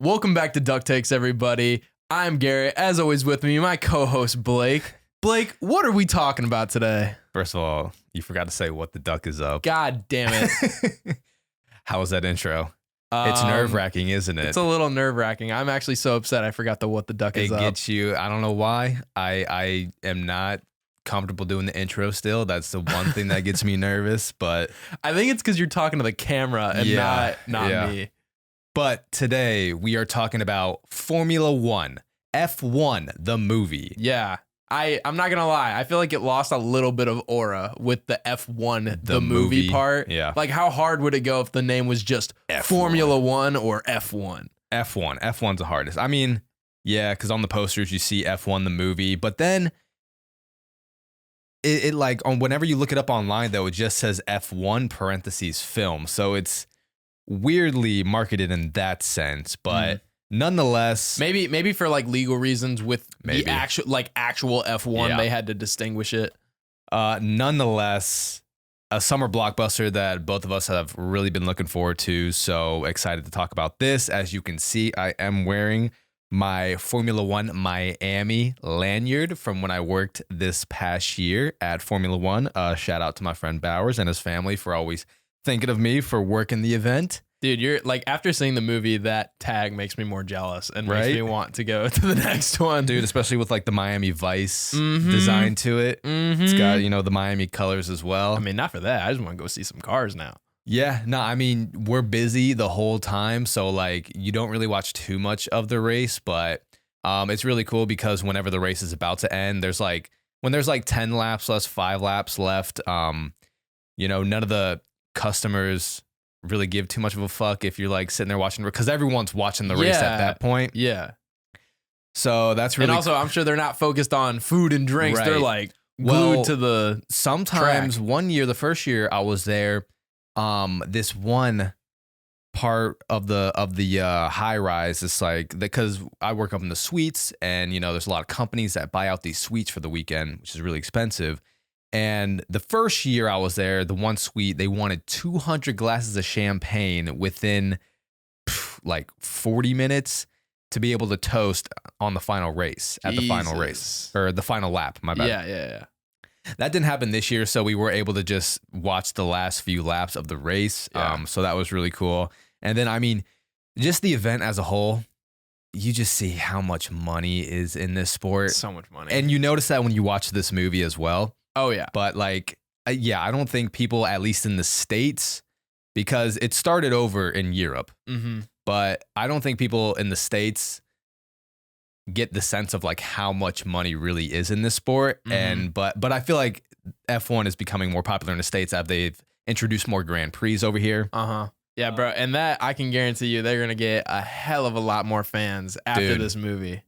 Welcome back to Duck Takes, everybody. I'm Garrett. As always, with me, my co-host Blake. Blake, what are we talking about today? First of all, you forgot to say what the duck is up. God damn it. How was that intro? It's nerve-wracking, isn't it? It's a little nerve-wracking. I'm actually so upset I forgot the what the duck is up. It gets you. I don't know why. I am not comfortable doing the intro still. That's the one thing that gets me nervous, but I think it's because you're talking to the camera and not me. But today we are talking about Formula One, F1, the movie. Yeah. I'm not going to lie. I feel like it lost a little bit of aura with the F1, the movie part. Yeah. Like, how hard would it go if the name was just F1. Formula One or F1? F1's the hardest. I mean, yeah, because on the posters you see F1, the movie, but then it like on whenever you look it up online, though, it just says F1 parentheses film. So it's weirdly marketed in that sense, but nonetheless, maybe for like legal reasons with the actual F1, they had to distinguish it. Nonetheless, a summer blockbuster that both of us have really been looking forward to. So excited to talk about this. As you can see, I am wearing my Formula One Miami lanyard from when I worked this past year at Formula One. Shout out to my friend Bowers and his family for always thinking of me for working the event. Dude, you're like, after seeing the movie, that tag makes me more jealous and makes me want to go to the next one. Dude, especially with like the Miami Vice design to it. It's got, the Miami colors as well. I mean, not for that. I just want to go see some cars now. Yeah, no, I mean, we're busy the whole time. So like you don't really watch too much of the race, but it's really cool because whenever the race is about to end, when there's 10 laps left, 5 laps left, none of the customers really give too much of a fuck if you're like sitting there watching, because everyone's watching the race at that point. Yeah. So that's really, and also I'm sure they're not focused on food and drinks. Right. They're like glued to the sometimes track. One year, the first year I was there, this one part of the high rise is like, because I work up in the suites and there's a lot of companies that buy out these suites for the weekend, which is really expensive. And the first year I was there, the one suite, they wanted 200 glasses of champagne within like 40 minutes to be able to toast on the final race, at the final race, or the final lap, my bad. Yeah. That didn't happen this year, so we were able to just watch the last few laps of the race. Yeah. So that was really cool. And then, I mean, just the event as a whole, you just see how much money is in this sport. So much money. And you notice that when you watch this movie as well. Oh, yeah. But like, I don't think people, at least in the States, because it started over in Europe, but I don't think people in the States get the sense of like how much money really is in this sport. And but I feel like F1 is becoming more popular in the States as they've introduced more Grand Prix over here. Yeah, bro. And that, I can guarantee you, they're going to get a hell of a lot more fans after this movie.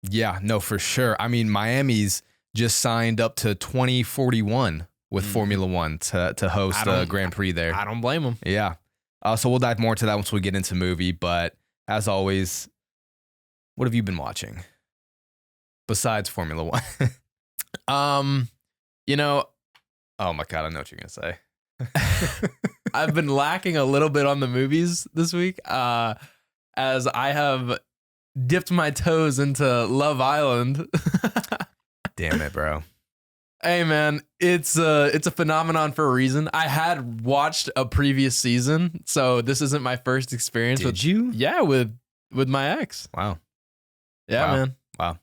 Yeah, no, for sure. I mean, Miami's just signed up to 2041 with Formula One to host a Grand Prix there. I don't blame them. Yeah. So we'll dive more into that once we get into movie. But as always, what have you been watching besides Formula One? Oh my God, I know what you're going to say. I've been lacking a little bit on the movies this week, as I have dipped my toes into Love Island. Damn it, bro. Hey, man, it's a phenomenon for a reason. I had watched a previous season, so this isn't my first experience. Did you? Yeah, with my ex. Wow. Yeah, man. Wow.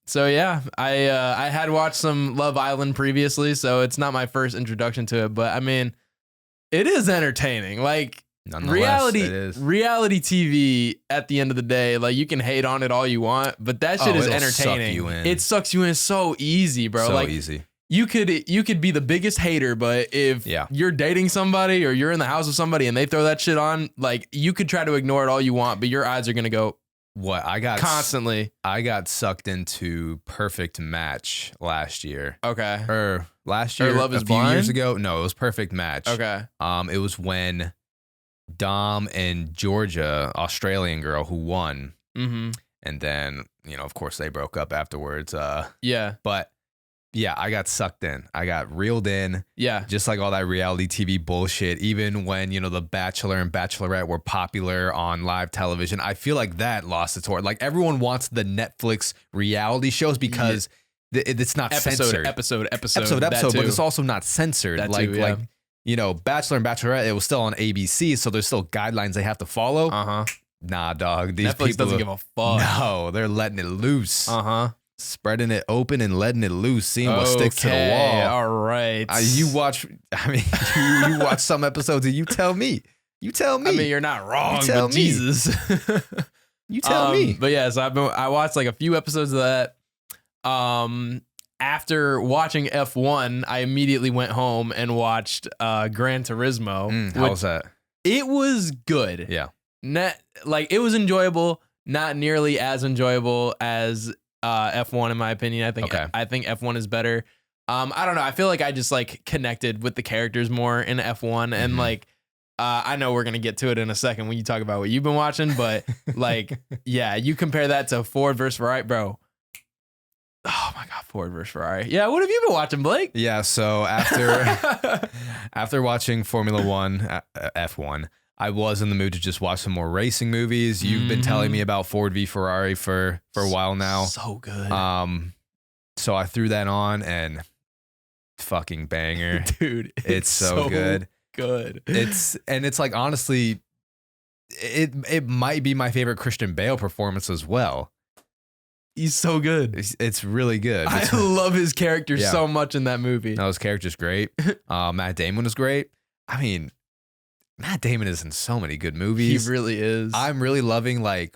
So yeah, I had watched some Love Island previously, so it's not my first introduction to it, but I mean, it is entertaining. Like, reality TV at the end of the day, like, you can hate on it all you want, but that shit is entertaining. Suck you in. It sucks you in so easy, bro. So like, easy. You could be the biggest hater, but if you're dating somebody or you're in the house with somebody and they throw that shit on, like, you could try to ignore it all you want, but your eyes are gonna go. What I got constantly. I got sucked into Perfect Match last year. Okay. Or last year, Love Is a few Blind? years ago. No, it was Perfect Match. Okay. It was when Dom and Georgia, Australian girl, who won. And then, of course they broke up afterwards. Yeah. But Yeah, I got sucked in. I got reeled in. Yeah. Just like all that reality TV bullshit. Even when, The Bachelor and Bachelorette were popular on live television, I feel like that lost its order. Like everyone wants the Netflix reality shows because it's not censored. Episode. But it's also not censored. That like, too, yeah. Bachelor and Bachelorette, it was still on ABC, so there's still guidelines they have to follow. Nah, dog. These Netflix doesn't give a fuck. No, they're letting it loose. Spreading it open and letting it loose, seeing what sticks to the wall. All right. You watch some episodes and you tell me. I mean, you're not wrong, you tell but me. Jesus. You tell me. But yeah, so I watched like a few episodes of that. After watching F1, I immediately went home and watched Gran Turismo. How was that? It was good. Yeah. It was enjoyable, not nearly as enjoyable as F1 in my opinion. I think F1 is better. I don't know. I feel like I just like connected with the characters more in F1 and like I know we're gonna get to it in a second when you talk about what you've been watching, but like yeah, you compare that to Ford versus Ferrari, bro. Oh my God, Ford versus Ferrari. Yeah, what have you been watching, Blake? Yeah, so after watching Formula One, F1, I was in the mood to just watch some more racing movies. You've been telling me about Ford v Ferrari for a while now. So good. So I threw that on and fucking banger. Dude, it's so good. Good. It's like honestly, it might be my favorite Christian Bale performance as well. He's so good. It's really good. I love his character so much in that movie. No, his character's great. Matt Damon is great. I mean, Matt Damon is in so many good movies. He really is. I'm really loving like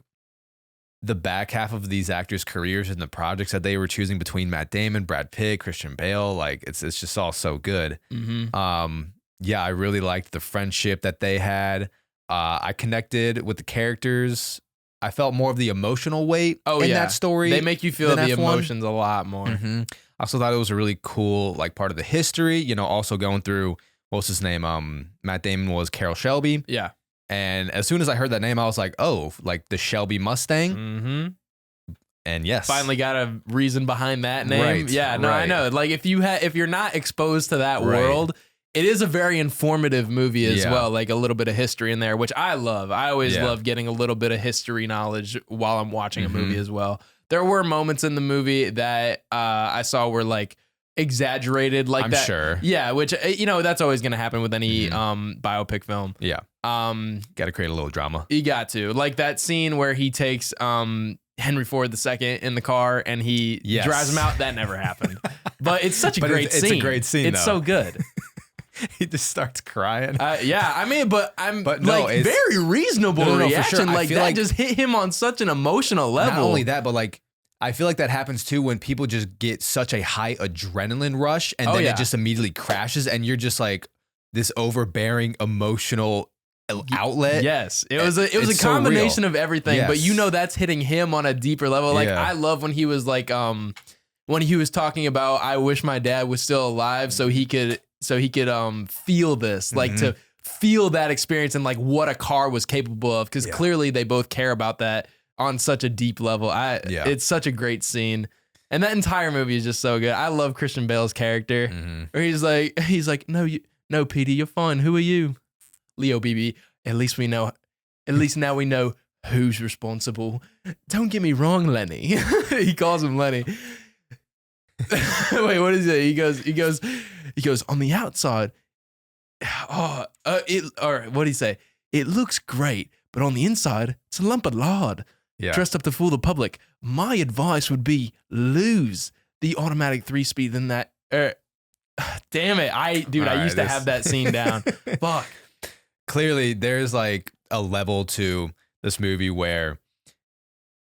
the back half of these actors' careers and the projects that they were choosing between Matt Damon, Brad Pitt, Christian Bale. Like it's just all so good. Yeah, I really liked the friendship that they had. I connected with the characters. I felt more of the emotional weight in that story. They make you feel the emotions a lot more. I also thought it was a really cool like part of the history. Also going through what's his name? Matt Damon was Carroll Shelby. Yeah. And as soon as I heard that name, I was like, oh, like the Shelby Mustang. And yes, finally got a reason behind that name. Right, yeah, no, right. I know. Like if you're not exposed to that world, it is a very informative movie as well. Like a little bit of history in there, which I love. I always love getting a little bit of history knowledge while I'm watching a movie as well. There were moments in the movie that I saw were like exaggerated, like I'm that. sure. Yeah, which that's always gonna happen with any biopic film. Yeah. Got to create a little drama. You got to like that scene where he takes Henry Ford II in the car and he drives him out. That never happened, but it's such a great scene. It's a great scene. It's so good. He just starts crying. Yeah, I mean, but no, like very reasonable reaction. For sure. Like that just hit him on such an emotional level. Not only that, but like I feel like that happens too when people just get such a high adrenaline rush and then it just immediately crashes and you're just like this overbearing emotional outlet. Yes, it was a combination of everything, but that's hitting him on a deeper level. Like I love when he was like when he was talking about I wish my dad was still alive so he could feel this, like to feel that experience and like what a car was capable of, because clearly they both care about that on such a deep level. It's such a great scene. And that entire movie is just so good. I love Christian Bale's character. Where he's like, no, Petey, you're fine. Who are you? Leo BB. At least now we know who's responsible. Don't get me wrong, Lenny. He calls him Lenny. Wait, what is it? He goes on the outside. Or what did he say? It looks great, but on the inside, it's a lump of lard. Yeah. Dressed up to fool the public. My advice would be lose the automatic 3-speed than that. Damn it. I used to have that scene down. Fuck. Clearly, there's like a level to this movie where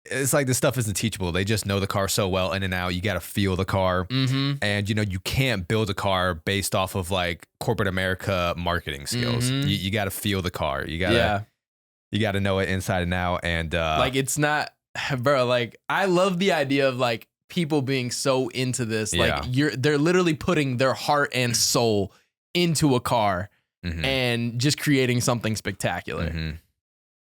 it's like this stuff isn't teachable. They just know the car so well in and out. You got to feel the car. And, you can't build a car based off of like corporate America marketing skills. You got to feel the car. You got to know it inside and out. And like, it's not, bro, like I love the idea of like people being so into this. Like they're literally putting their heart and soul into a car and just creating something spectacular.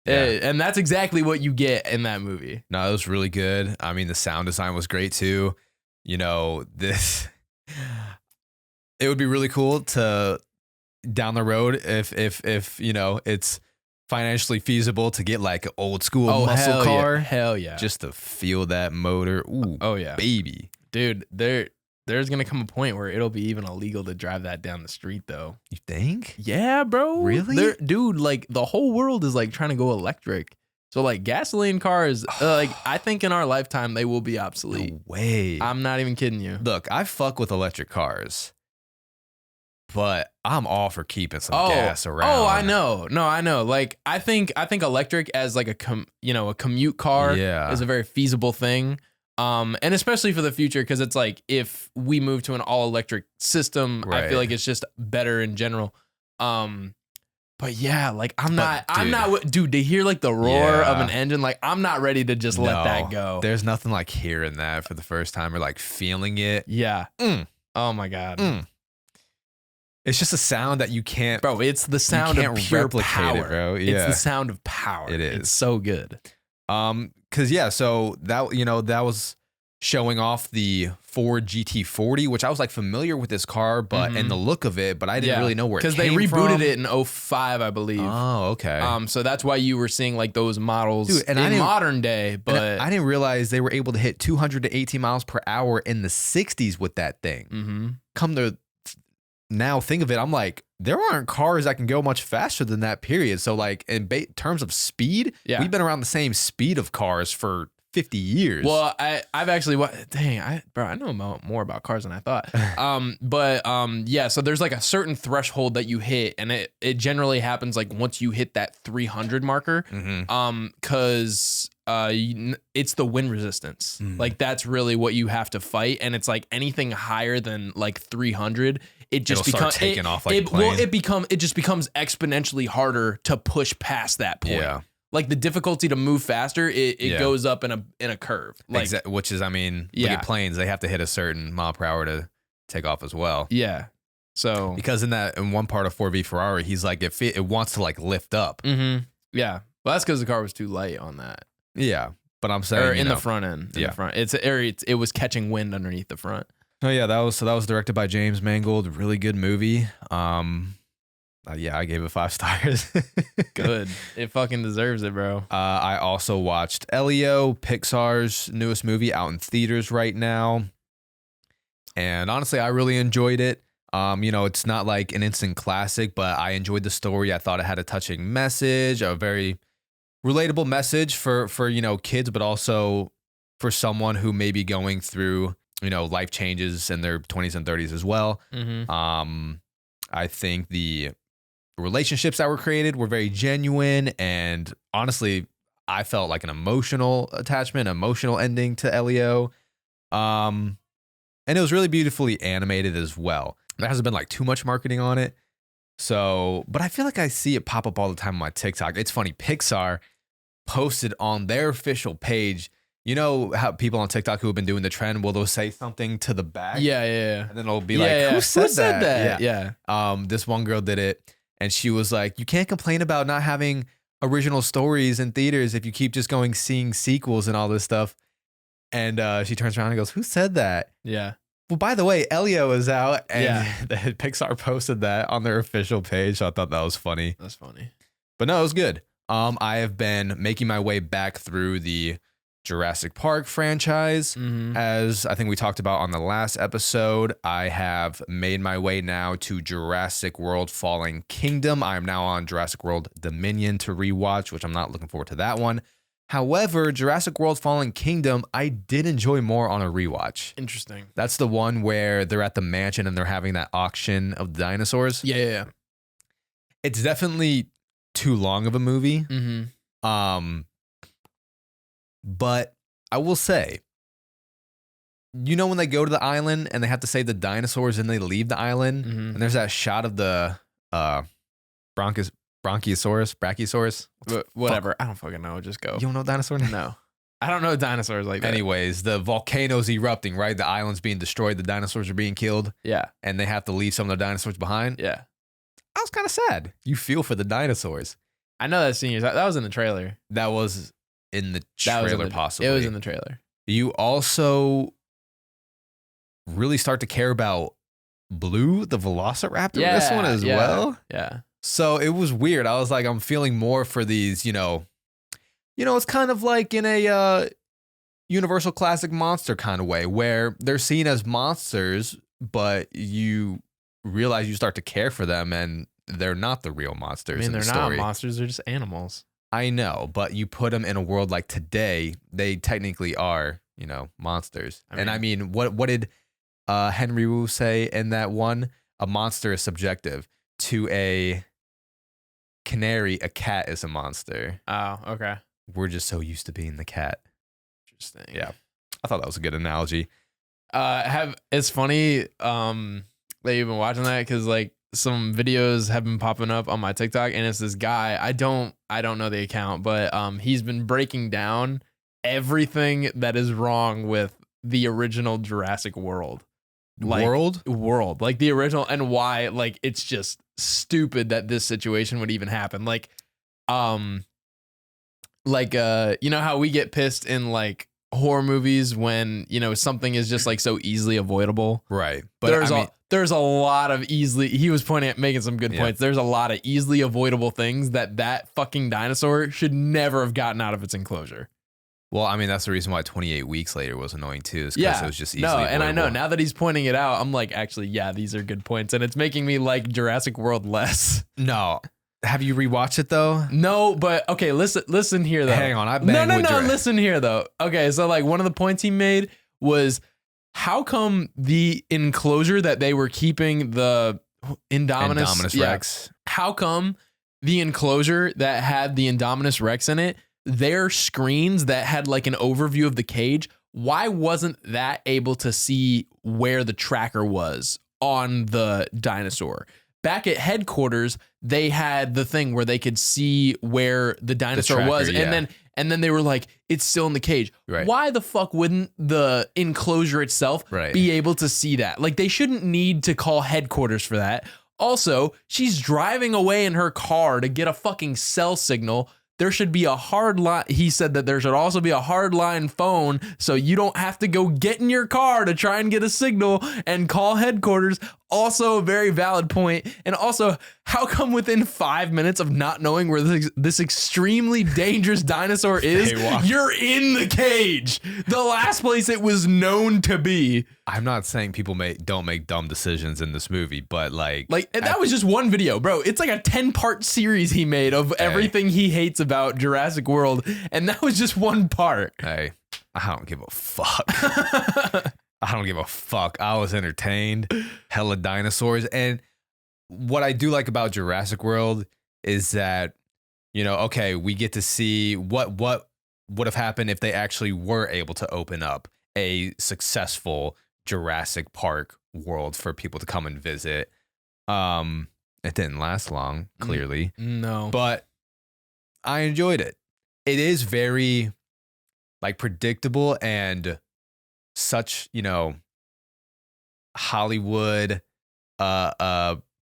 And that's exactly what you get in that movie. No, it was really good. I mean, the sound design was great too. It would be really cool to down the road if you know it's financially feasible to get like an old school muscle car. Hell yeah. Just to feel that motor. Ooh, oh yeah. Baby. Dude, there's gonna come a point where it'll be even illegal to drive that down the street though. You think? Yeah, bro. Really? Dude, like the whole world is like trying to go electric. So like gasoline cars, like I think in our lifetime they will be obsolete. No way. I'm not even kidding you. Look, I fuck with electric cars, but I'm all for keeping some gas around. Oh, I know. No, I know. Like I think electric as like a commute car is a very feasible thing. And especially for the future, because it's like if we move to an all electric system, I feel like it's just better in general. But yeah, like I'm not, dude, to hear like the roar of an engine, like I'm not ready to just let that go. There's nothing like hearing that for the first time or like feeling it. Yeah. Oh my God. It's just a sound that you can't, bro. It's the sound of pure power, bro. Yeah. It's the sound of power. It is. It's so good. So that was showing off the Ford GT40, which I was like familiar with this car, but and the look of it, but I didn't really know where it came from. Because they rebooted it in 2005, I believe. Oh, okay. So that's why you were seeing like those models in modern day. But I didn't realize they were able to hit 218 miles per hour in the 60s with that thing. Come to now think of it, I'm like, there aren't cars that can go much faster than that, period. So like in terms of speed, we've been around the same speed of cars for 50 years. Well, I've actually, I know more about cars than I thought. So there's like a certain threshold that you hit, and it generally happens like once you hit that 300 marker, because it's the wind resistance. Like that's really what you have to fight, and it's like anything higher than like 300, it just becomes taking off like plane. It just becomes exponentially harder to push past that point. Yeah. Like the difficulty to move faster, it goes up in a curve. Like, which is, I mean, look at planes, they have to hit a certain mile per hour to take off as well. Yeah. So because in one part of 4V Ferrari, he's like, it wants to like lift up. Yeah. Well, that's because the car was too light on that. Yeah. But I'm saying in the front end. In the front. It was catching wind underneath the front. Oh yeah, that was directed by James Mangold. Really good movie. I gave it 5 stars. Good. It fucking deserves it, bro. I also watched Elio, Pixar's newest movie, out in theaters right now. And honestly, I really enjoyed it. It's not like an instant classic, but I enjoyed the story. I thought it had a touching message, a very relatable message for kids, but also for someone who may be going through, life changes in their 20s and 30s as well. I think the relationships that were created were very genuine, and honestly, I felt like an emotional attachment, emotional ending to Elio. And it was really beautifully animated as well. There hasn't been like too much marketing on it. So, but I feel like I see it pop up all the time on my TikTok. It's funny, Pixar posted on their official page, you know how people on TikTok who have been doing the trend, they'll say something to the back? Yeah. And then it'll be who said that? Yeah. This one girl did it, and she was like, you can't complain about not having original stories in theaters if you keep just seeing sequels and all this stuff. And she turns around and goes, who said that? Yeah. Well, by the way, Elio is out, and Pixar posted that on their official page. So I thought that was funny. That's funny. But no, it was good. I have been making my way back through the Jurassic Park franchise. As I think we talked about on the last episode, I have made my way now to Jurassic World Fallen Kingdom. I am now on Jurassic World Dominion to rewatch, which I'm not looking forward to that one. However, Jurassic World Fallen Kingdom, I did enjoy more on a rewatch. Interesting. That's the one where they're at the mansion and they're having that auction of the dinosaurs. Yeah. It's definitely too long of a movie. But I will say, when they go to the island and they have to save the dinosaurs and they leave the island, and there's that shot of the Brachiosaurus, whatever. I don't fucking know. Just go. You don't know dinosaur name? No. I don't know dinosaurs like that. Anyways, the volcano's erupting, right? The island's being destroyed. The dinosaurs are being killed. Yeah. And they have to leave some of their dinosaurs behind. Yeah. I was kind of sad. You feel for the dinosaurs. I know that scene. That was in the trailer. That was in the trailer, possibly. It was in the trailer. You also really start to care about Blue, the Velociraptor, in this one as well. Yeah. So it was weird. I was like, I'm feeling more for these, it's kind of like in a Universal Classic monster kind of way where they're seen as monsters, but you realize you start to care for them and they're not the real monsters. I mean, they're not monsters. They're just animals. I know, but you put them in a world like today, they technically are, monsters. I mean, what did Henry Wu say in that one? A monster is subjective. To a canary, a cat is a monster. Oh, okay. We're just so used to being the cat. Interesting. Yeah. I thought that was a good analogy. It's funny that you've been watching that because like some videos have been popping up on my TikTok and it's this guy. I don't know the account, but he's been breaking down everything that is wrong with the original Jurassic World. World, like the original, and why like it's just stupid that this situation would even happen. Like how we get pissed in like horror movies when something is just like so easily avoidable, right? But there's a lot of he was making some good points. There's a lot of easily avoidable things that fucking dinosaur should never have gotten out of its enclosure. Well, I mean, that's the reason why 28 weeks later was annoying too. Is because it was just easily avoidable. And I know now that he's pointing it out, I'm like, actually, yeah, these are good points, and it's making me like Jurassic World less. No, have you rewatched it though? No, but okay, listen here though. Hang on, listen here though. Okay, so like one of the points he made was, how come the enclosure that they were keeping the Indominus Rex? How come the enclosure that had the Indominus Rex in it? Their screens that had like an overview of the cage, why wasn't that able to see where the tracker was on the dinosaur? Back at headquarters, they had the thing where they could see where the dinosaur was. And then they were like, it's still in the cage. Right. Why the fuck wouldn't the enclosure itself be able to see that? Like they shouldn't need to call headquarters for that. Also, she's driving away in her car to get a fucking cell signal. There should be a hard line. He said that there should also be a hard line phone so you don't have to go get in your car to try and get a signal and call headquarters. Also a very valid point. And also, how come within 5 minutes of not knowing where this extremely dangerous dinosaur is, you're in the cage? The last place it was known to be. I'm not saying people don't make dumb decisions in this movie, but like that was just one video, bro. It's like a 10-part series he made of everything he hates about Jurassic World, and that was just one part. Hey, I don't give a fuck. I don't give a fuck. I was entertained. Hella dinosaurs. And what I do like about Jurassic World is that, okay, we get to see what would have happened if they actually were able to open up a successful Jurassic Park world for people to come and visit. It didn't last long, clearly. No. But I enjoyed it. It is very like predictable and such, Hollywood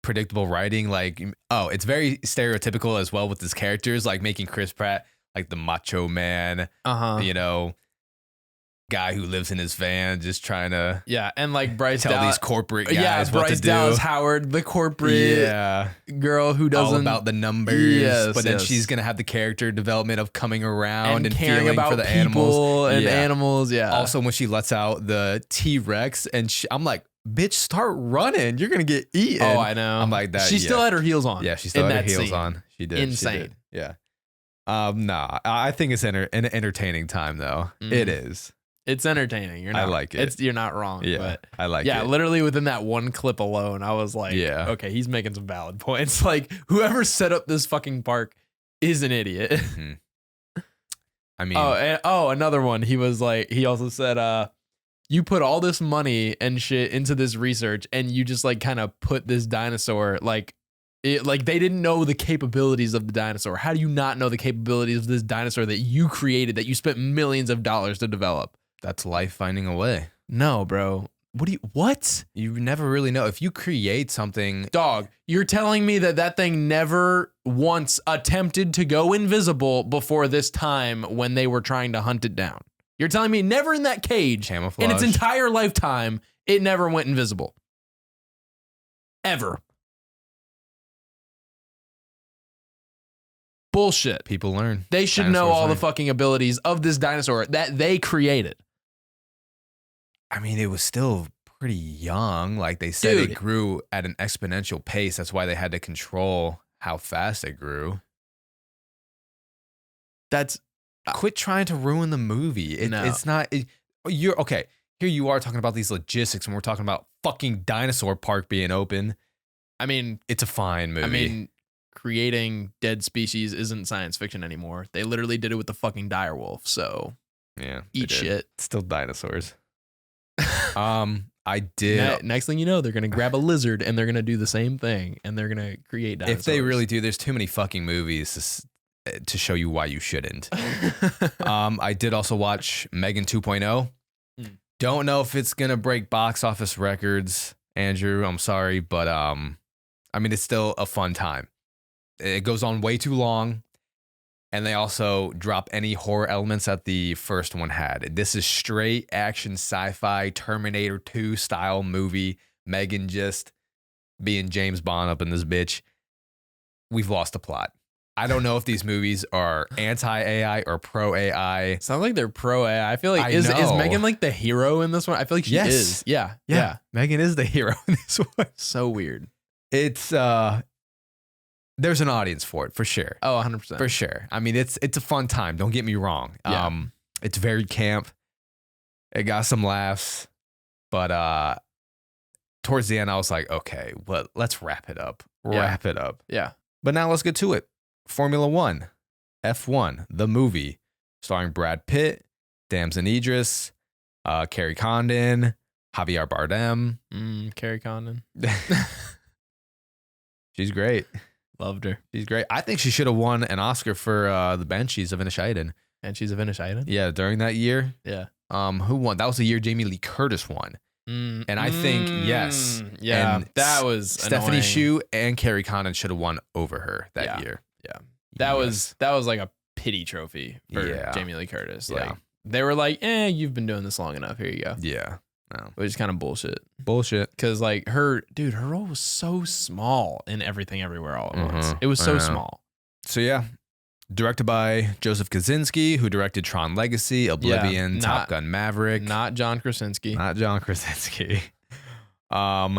predictable writing. Like, it's very stereotypical as well with his characters, like making Chris Pratt like the macho man, guy who lives in his van just trying to and like Bryce tell these corporate guys what to do. Dallas Howard, the corporate girl who doesn't all about the numbers, but then she's gonna have the character development of coming around and caring feeling about for the people animals and animals. Also, when she lets out the T-Rex and I'm like, bitch, start running, you're gonna get eaten. Oh, I know. I'm like that. She still had her heels on. Yeah, she still had her heels on. She did. Insane. She did. Yeah. I think it's an entertaining time though. It is. It's entertaining. I like it. You're not wrong. Yeah, but I like it. Yeah, literally within that one clip alone, I was like, okay, he's making some valid points. Like, whoever set up this fucking park is an idiot. Mm-hmm. I mean, another one. He was like, he also said, you put all this money and shit into this research, and you just like kind of put this dinosaur like they didn't know the capabilities of the dinosaur. How do you not know the capabilities of this dinosaur that you created, that you spent millions of dollars to develop? That's life finding a way. No, bro. What? You never really know. If you create something... Dog, you're telling me that thing never once attempted to go invisible before this time when they were trying to hunt it down. You're telling me never in that cage, camouflage, in its entire lifetime, It never went invisible. Ever. Bullshit. People learn. They should know all the fucking abilities of this dinosaur that they created. I mean, it was still pretty young. Like they said, it grew at an exponential pace. That's why they had to control how fast it grew. That's quit trying to ruin the movie. It's not. You're okay. Here you are talking about these logistics, and we're talking about fucking dinosaur park being open. I mean, it's a fine movie. I mean, creating dead species isn't science fiction anymore. They literally did it with the fucking direwolf. So yeah, eat shit. Still dinosaurs. I did. Next thing you know, they're gonna grab a lizard and they're gonna do the same thing, and they're gonna create dinosaurs. If they really do, there's too many fucking movies to show you why you shouldn't. I did also watch Megan 2.0. Don't know if it's gonna break box office records, Andrew. I'm sorry, but I mean, it's still a fun time. It goes on way too long, and they also drop any horror elements that the first one had. This is straight action sci-fi Terminator 2 style movie. Megan just being James Bond up in this bitch. We've lost the plot. I don't know if these movies are anti-AI or pro-AI. Sounds like they're pro-AI. I feel like is Megan like the hero in this one? I feel like she is. Yeah. Megan is the hero in this one. So weird. It's there's an audience for it for sure. Oh, 100%. For sure. I mean, it's a fun time. Don't get me wrong. Yeah. It's very camp. It got some laughs, but towards the end, I was like, okay, well, let's wrap it up. Wrap it up. Yeah. But now let's get to it. Formula One, F1, the movie, starring Brad Pitt, Damson Idris, Carrie Condon, Javier Bardem. Carrie Condon. She's great. Loved her. She's great. I think she should have won an Oscar for the Banshees of Inisherin. And she's a Inisherin? Yeah, during that year. Yeah. Who won? That was the year Jamie Lee Curtis won. And I think, yes. Yeah, and that was Stephanie annoying. Hsu and Carrie Condon should have won over her that year. Yeah. That was like a pity trophy for Jamie Lee Curtis. Like they were like, you've been doing this long enough. Here you go. Yeah. No. Which is kind of bullshit. Because like her role was so small in Everything Everywhere All at Once. It was so small. So yeah. Directed by Joseph Kosinski, who directed Tron Legacy, Oblivion, Top Gun Maverick. Not John Krasinski.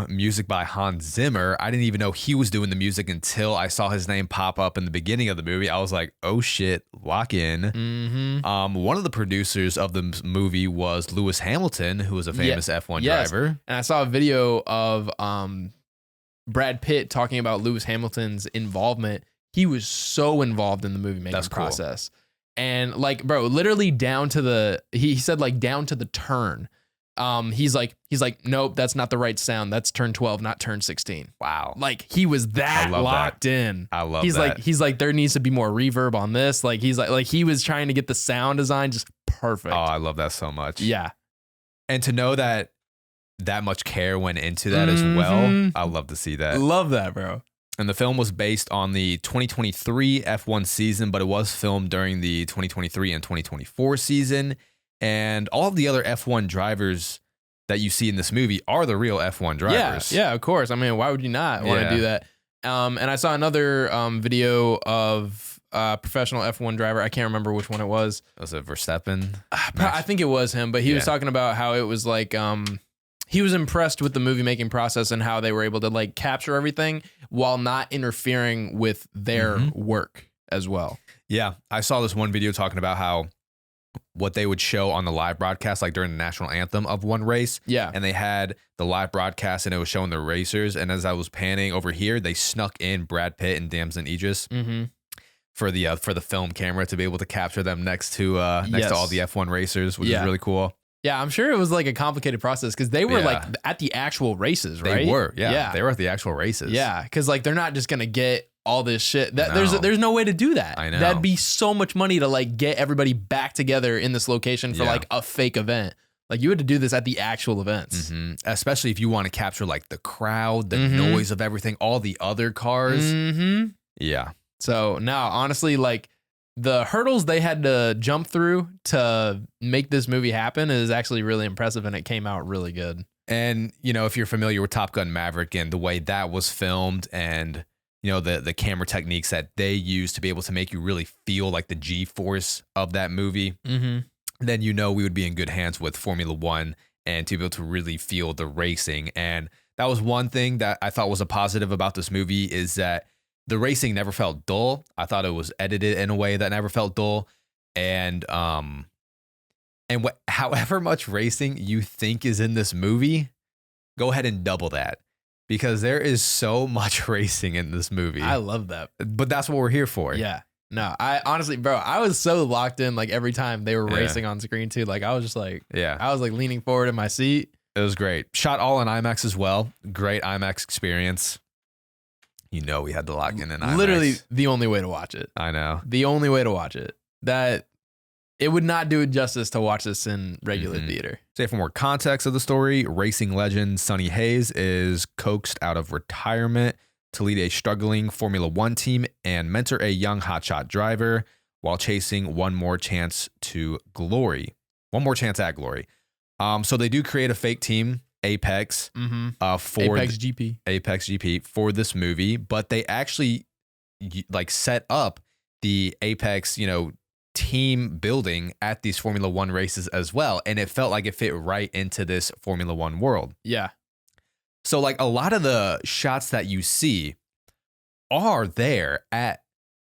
Music by Hans Zimmer. I didn't even know he was doing the music until I saw his name pop up in the beginning of the movie. I was like, oh shit, lock in. One of the producers of the movie was Lewis Hamilton, who was a famous F1 driver. And I saw a video of Brad Pitt talking about Lewis Hamilton's involvement. He was so involved in the movie making process. And like, bro, literally down to the, he said like down to the turn. He's like, nope, that's not the right sound. That's turn 12, not turn 16. Wow. Like he was that locked in. I love that. He's like, there needs to be more reverb on this. Like he's like he was trying to get the sound design just perfect. Oh, I love that so much. Yeah. And to know that much care went into that as well. I love to see that. Love that, bro. And the film was based on the 2023 F1 season, but it was filmed during the 2023 and 2024 season. And all of the other F1 drivers that you see in this movie are the real F1 drivers. Yeah, of course. I mean, why would you not want to do that? And I saw another video of a professional F1 driver. I can't remember which one it was. Was it Verstappen? I think it was him, but he was talking about how it was like... he was impressed with the movie making process and how they were able to like capture everything while not interfering with their work as well. Yeah. I saw this one video talking about how what they would show on the live broadcast, like during the national anthem of one race. Yeah. And they had the live broadcast and it was showing the racers. And as I was panning over here, they snuck in Brad Pitt and Damson Idris for the film camera to be able to capture them next to all the F1 racers, which is really cool. Yeah, I'm sure it was like a complicated process because they were like at the actual races, right? They were, they were at the actual races. Yeah, because like they're not just gonna get all this shit. There's no way to do that. I know. That'd be so much money to like get everybody back together in this location for like a fake event. Like you had to do this at the actual events, especially if you want to capture like the crowd, the noise of everything, all the other cars. Yeah. So now, honestly, like. The hurdles they had to jump through to make this movie happen is actually really impressive, and it came out really good. And, you know, if you're familiar with Top Gun Maverick and the way that was filmed and, you know, the camera techniques that they use to be able to make you really feel like the G-force of that movie, then, you know, we would be in good hands with Formula One and to be able to really feel the racing. And that was one thing that I thought was a positive about this movie is that the racing never felt dull. I thought it was edited in a way that never felt dull. And however much racing you think is in this movie, go ahead and double that because there is so much racing in this movie. I love that. But that's what we're here for. Yeah. No, I honestly, bro, I was so locked in like every time they were racing on screen too. Like I was just like, I was like leaning forward in my seat. It was great. Shot all in IMAX as well. Great IMAX experience. You know, we had to lock in IMAX. Literally the only way to watch it. I know. The only way to watch it. That it would not do it justice to watch this in regular theater. Say for more context of the story, racing legend Sonny Hayes is coaxed out of retirement to lead a struggling Formula One team and mentor a young hotshot driver while chasing one more chance at glory. So they do create a fake team, Apex, for Apex GP for this movie, but they actually like set up the Apex, you know, team building at these Formula One races as well. And it felt like it fit right into this Formula One world. Yeah. So like a lot of the shots that you see are there at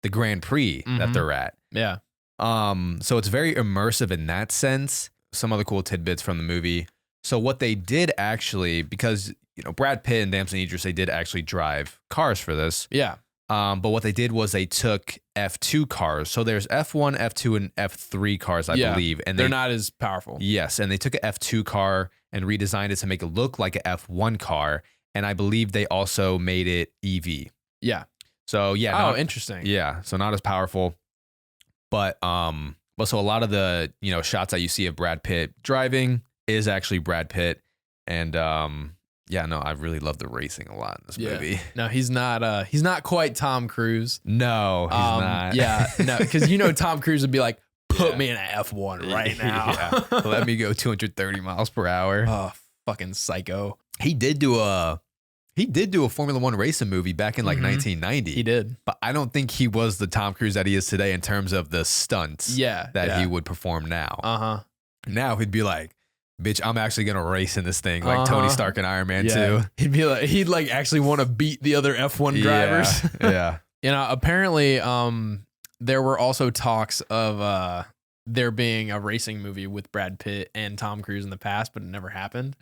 the Grand Prix that they're at. Yeah. So it's very immersive in that sense. Some other cool tidbits from the movie. So what they did actually, because, you know, Brad Pitt and Damson Idris, they did actually drive cars for this. Yeah. But what they did was they took F2 cars. So there's F1, F2, and F3 cars, I believe. And they're not as powerful. Yes. And they took an F2 car and redesigned it to make it look like an F1 car. And I believe they also made it EV. Yeah. So yeah. Interesting. Yeah. So not as powerful. But so a lot of the, you know, shots that you see of Brad Pitt driving is actually Brad Pitt. And I really love the racing a lot in this movie. No, he's not quite Tom Cruise. No, he's not. Yeah, no, because you know Tom Cruise would be like, put me in an F1 right now. Let me go 230 miles per hour. Oh, fucking psycho. He did do a Formula One racing movie back in like 1990. He did. But I don't think he was the Tom Cruise that he is today in terms of the stunts that he would perform now. Now he'd be like, bitch, I'm actually gonna race in this thing like Tony Stark and Iron Man 2. He'd like actually want to beat the other F1 drivers. Yeah. You know, apparently there were also talks of there being a racing movie with Brad Pitt and Tom Cruise in the past, but it never happened.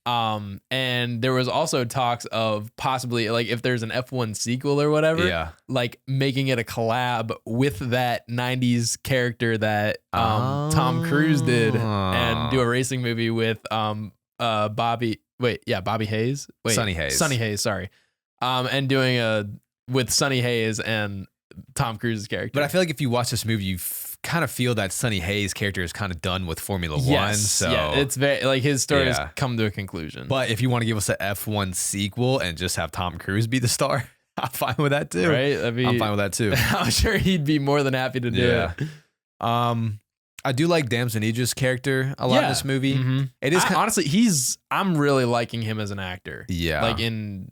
And there was also talks of possibly like if there's an F1 sequel or whatever, like making it a collab with that 90s character that Tom Cruise did and do a racing movie with Bobby Hayes. Sonny Hayes, sorry. And doing with Sonny Hayes and Tom Cruise's character. But I feel like if you watch this movie, you kind of feel that Sonny Hayes character is kind of done with Formula One. So it's very like his story has come to a conclusion. But if you want to give us an F1 sequel and just have Tom Cruise be the star, I'm fine with that too. Right? I'm fine with that too. I'm sure he'd be more than happy to do it. I do like Damson Idris' character a lot in this movie. It is honestly, I'm really liking him as an actor. Yeah. Like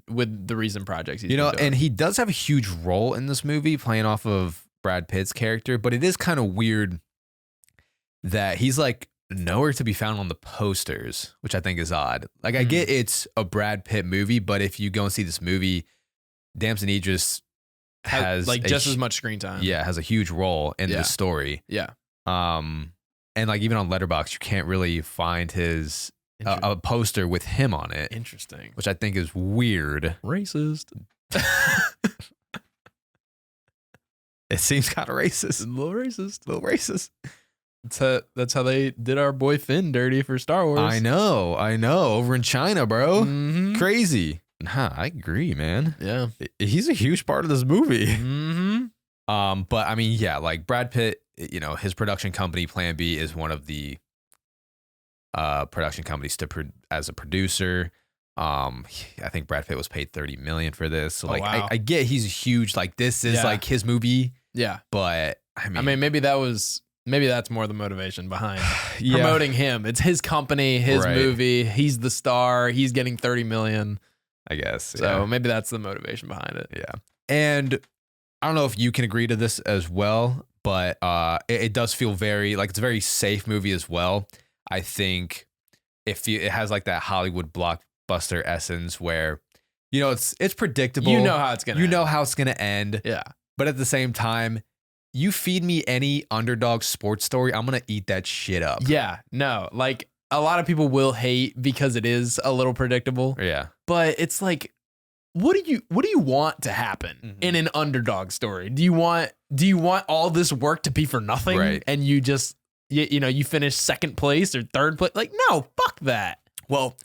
with the recent projects he's been doing. And he does have a huge role in this movie playing off of Brad Pitt's character, but it is kind of weird that he's like nowhere to be found on the posters, which I think is odd. Like I get it's a Brad Pitt movie, but if you go and see this movie, Damson Idris has like just as much screen time. Yeah, has a huge role in the story. Yeah. And like even on Letterboxd, you can't really find his a poster with him on it. Interesting. Which I think is weird. Racist. It seems kind of racist. A little racist. That's how they did our boy Finn dirty for Star Wars. I know. Over in China, bro. Crazy. Nah, I agree, man. Yeah. He's a huge part of this movie. But I mean, yeah, like Brad Pitt, you know, his production company Plan B is one of the production companies as a producer. I think Brad Pitt was paid $30 million for this. So like, I get he's huge. Like this is like his movie. Yeah. But I mean, maybe that was maybe that's more the motivation behind promoting him. It's his company, his movie. He's the star. He's getting 30 million. I guess. So maybe that's the motivation behind it. Yeah. And I don't know if you can agree to this as well, but it does feel very like it's a very safe movie as well. I think it has like that Hollywood blockbuster essence where, you know, it's predictable. You know how it's gonna. You know how it's gonna end. Yeah. But at the same time, you feed me any underdog sports story, I'm gonna eat that shit up. Yeah. No. Like a lot of people will hate because it is a little predictable. Yeah. But it's like, what do you want to happen in an underdog story? Do you want all this work to be for nothing? Right. And you just you finish second place or third place? Like, no, fuck that. Well,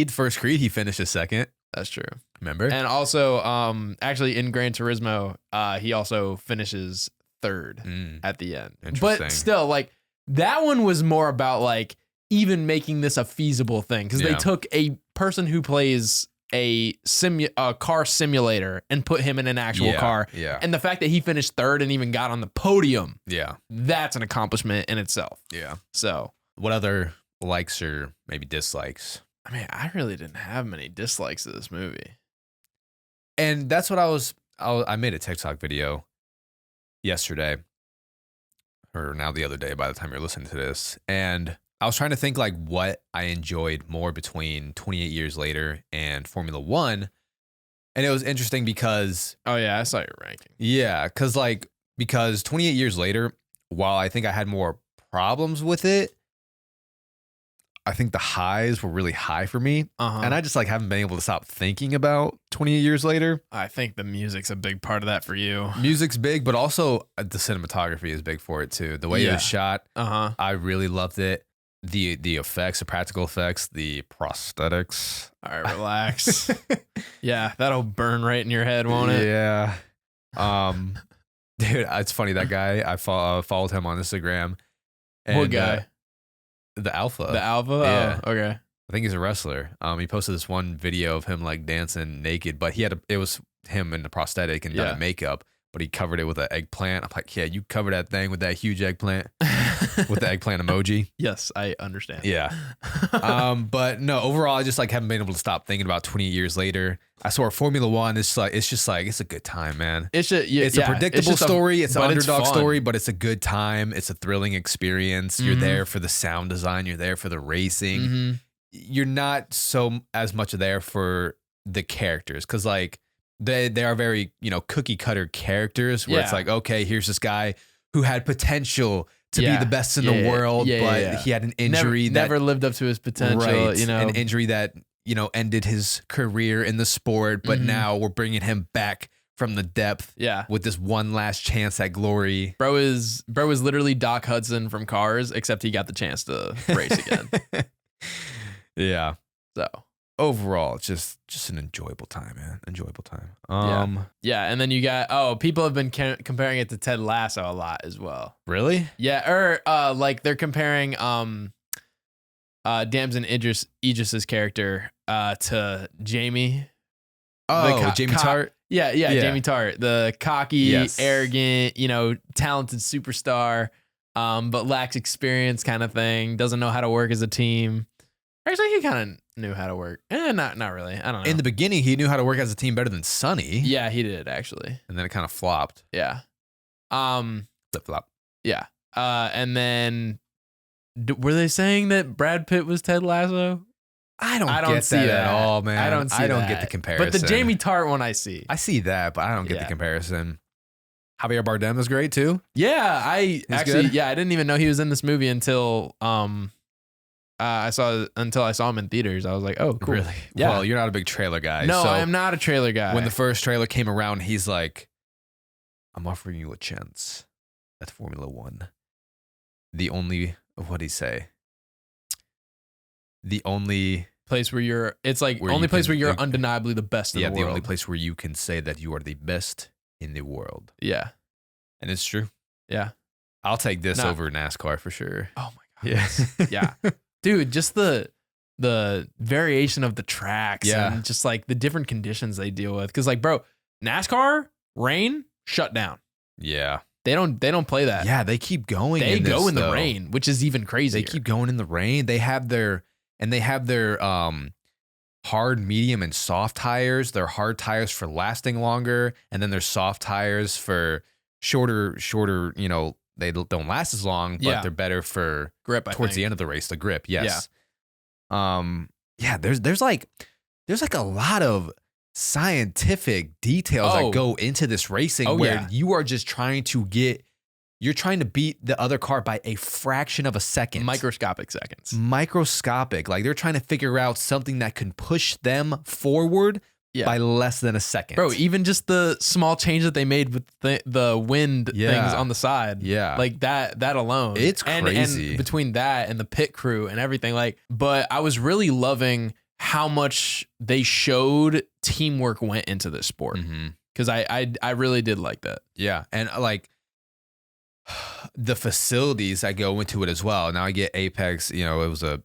first Creed, he finished second. That's true. Remember? And also, actually in Gran Turismo, he also finishes third at the end. But still, like, that one was more about like even making this a feasible thing because they took a person who plays a car simulator and put him in an actual car. Yeah. And the fact that he finished third and even got on the podium. Yeah. That's an accomplishment in itself. Yeah. So what other likes or maybe dislikes? I mean, I really didn't have many dislikes of this movie. And that's what I made a TikTok video yesterday, or now the other day by the time you're listening to this. And I was trying to think like what I enjoyed more between 28 Years Later and Formula One. And it was interesting because... Oh, yeah, I saw your ranking. Yeah, because 28 Years Later, while I think I had more problems with it, I think the highs were really high for me. And I just like haven't been able to stop thinking about 28 Years Later. I think the music's a big part of that for you. Music's big, but also the cinematography is big for it too. The way it was shot, I really loved it. The effects, the practical effects, the prosthetics. All right, relax. Yeah, that'll burn right in your head, won't it? Yeah. Dude, it's funny, that guy, I followed him on Instagram. And, what guy? The Alpha. The Alpha? Yeah. Oh, okay. I think he's a wrestler. He posted this one video of him like dancing naked, but it was him in the prosthetic and done in makeup, but he covered it with an eggplant. I'm like, yeah, you cover that thing with that huge eggplant with the eggplant emoji. Yes, I understand. Yeah. But no, overall, I just like haven't been able to stop thinking about 28 Years Later. I saw Formula One. It's a good time, man. It's a predictable story. It's an underdog story, but it's a good time. It's a thrilling experience. You're there for the sound design. You're there for the racing. You're not as much there for the characters because like they are very, cookie cutter characters where it's like, okay, here's this guy who had potential to be the best in the world, but he had an injury that never lived up to his potential, an injury that, ended his career in the sport, but now we're bringing him back from the depth with this one last chance at glory. Bro is literally Doc Hudson from Cars, except he got the chance to race again. Yeah. So overall, just an enjoyable time, man. Enjoyable time. Yeah, and then you got people have been comparing it to Ted Lasso a lot as well. Really? Yeah, or like they're comparing Damson Idris's character to Jamie. Jamie Tart. Yeah, Jamie Tart, the cocky, arrogant, talented superstar, but lacks experience kind of thing. Doesn't know how to work as a team. Actually, he kind of knew how to work. Not really. I don't know. In the beginning, he knew how to work as a team better than Sonny. Yeah, he did actually. And then it kind of flopped. Yeah. Flip flop. Yeah. And then were they saying that Brad Pitt was Ted Lasso? I don't get that at all, man. I don't get the comparison. But the Jamie Tart one I see. I see that, but I don't get the comparison. Javier Bardem is great too. Yeah, I didn't even know he was in this movie until I saw him in theaters. I was like, oh, cool. Really? Yeah. Well, you're not a big trailer guy. No, so I am not a trailer guy. When the first trailer came around, he's like, I'm offering you a chance at Formula One. What'd he say? The only place where you're undeniably the best in the world. Yeah, the only place where you can say that you are the best in the world. Yeah. And it's true. Yeah. I'll take this over NASCAR for sure. Oh my God. Yeah. Yeah. Dude, just the variation of the tracks and just like the different conditions they deal with. Cause like, bro, NASCAR, rain, shut down. Yeah. They don't play that. Yeah, they keep going. They go in the rain, which is even crazier. They keep going in the rain. They have their hard, medium, and soft tires. Their hard tires for lasting longer, and then their soft tires for shorter. You know, they don't last as long, but they're better for grip towards the end of the race. The grip, yes. Yeah. There's like a lot of scientific details that go into this racing where you are just trying to beat the other car by a fraction of a second. Microscopic seconds. Microscopic. Like they're trying to figure out something that can push them forward by less than a second. Bro, even just the small change that they made with the wind things on the side. Yeah. Like that alone. It's crazy. And between that and the pit crew and everything, like, but I was really loving how much they showed teamwork went into this sport. Because I really did like that. Yeah. And like the facilities that go into it as well. Now I get Apex, you know, it was a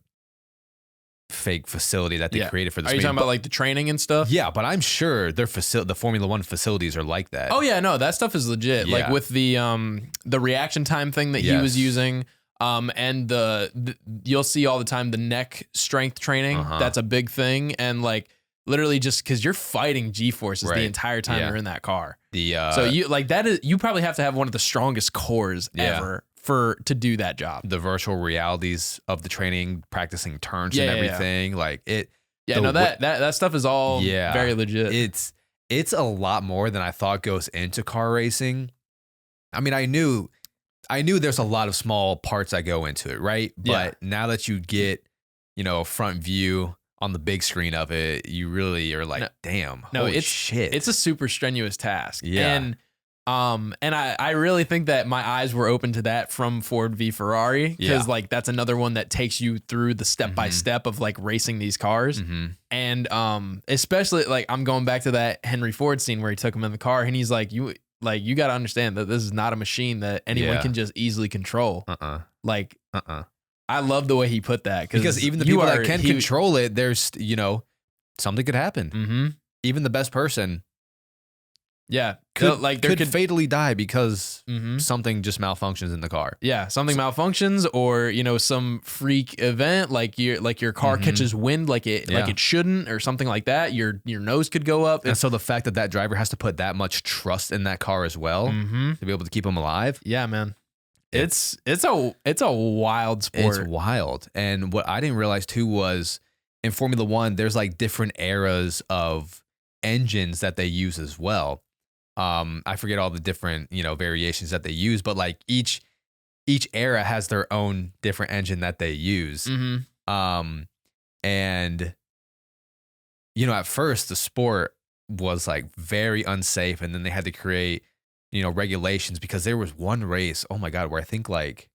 fake facility that they created for this. Are you talking about like the training and stuff? Yeah, but I'm sure the Formula One facilities are like that. Oh yeah, no, that stuff is legit. Like with the reaction time thing that he was using. And you'll see all the time the neck strength training. That's a big thing. And like literally just because you're fighting G-forces the entire time you're in that car. So you probably have to have one of the strongest cores ever to do that job. The virtual realities of the training, practicing turns and everything. Like it. Yeah, no, that stuff is all very legit. It's a lot more than I thought goes into car racing. I mean, I knew there's a lot of small parts that go into it, right? But now that you get, you know, a front view on the big screen of it, you really are like, damn, holy shit. It's a super strenuous task. Yeah. And I really think that my eyes were open to that from Ford v Ferrari, because like that's another one that takes you through the step by step of like racing these cars. And especially like I'm going back to that Henry Ford scene where he took him in the car and he's like, you got to understand that this is not a machine that anyone can just easily control. I love the way he put that, because even the people that can control it, there's, you know, something could happen. Even the best person could fatally die because something just malfunctions in the car. Yeah, something malfunctions, or you know, some freak event like your car catches wind like it shouldn't, or something like that. Your nose could go up, and so the fact that driver has to put that much trust in that car as well to be able to keep him alive. Yeah, man. It's a wild sport. It's wild. And what I didn't realize too was in Formula One, there's like different eras of engines that they use as well. I forget all the different, you know, variations that they use, but like each era has their own different engine that they use. And you know, at first the sport was like very unsafe, and then they had to create, you know, regulations, because there was one race, oh my God, where I think like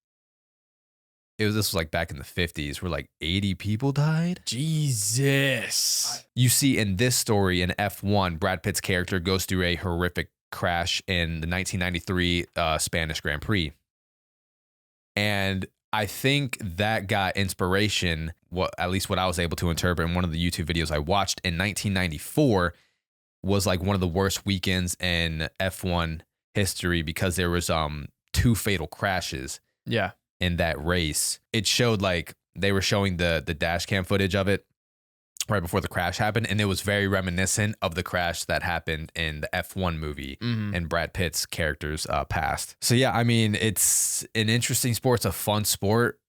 this was like back in the 50s, where like 80 people died. Jesus. You see in this story in F1, Brad Pitt's character goes through a horrific crash in the 1993 Spanish Grand Prix. And I think that got inspiration, at least what I was able to interpret in one of the YouTube videos I watched, in 1994 was like one of the worst weekends in F1 history, because there was 2 fatal crashes in that race. It showed, like, they were showing the dash cam footage of it right before the crash happened, and it was very reminiscent of the crash that happened in the F1 movie and Brad Pitt's character's past. So yeah, I mean, it's an interesting sport. It's a fun sport,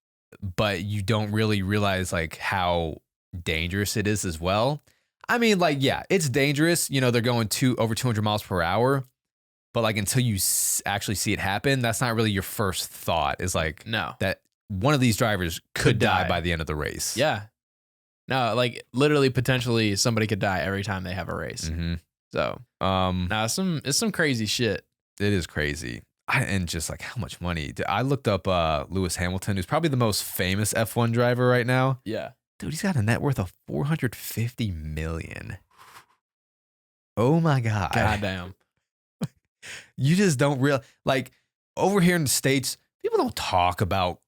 but you don't really realize like how dangerous it is as well. I mean, like, yeah, it's dangerous. You know, they're going over 200 miles per hour. But like, until you actually see it happen, that's not really your first thought. Is like, no, that one of these drivers could die by the end of the race. Yeah. No, like literally, potentially somebody could die every time they have a race. So, it's some crazy shit. It is crazy. And just like how much money. I looked up Lewis Hamilton, who's probably the most famous F1 driver right now. Yeah. Dude, he's got a net worth of $450 million. Oh my God. Goddamn. You just don't realize, like, over here in the States, people don't talk about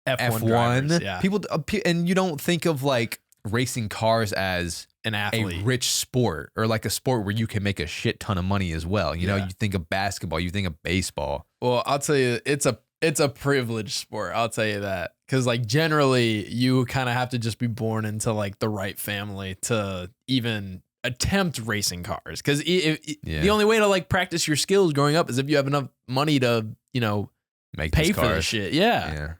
F1. Drivers, yeah. People, and you don't think of like racing cars as an athlete. A rich sport, or like a sport where you can make a shit ton of money as well. You know, you think of basketball, you think of baseball. Well, I'll tell you, it's a privileged sport. I'll tell you that. Because like generally you kind of have to just be born into like the right family to even attempt racing cars. Because the only way to like practice your skills growing up is if you have enough money to, you know, pay for this shit. Yeah.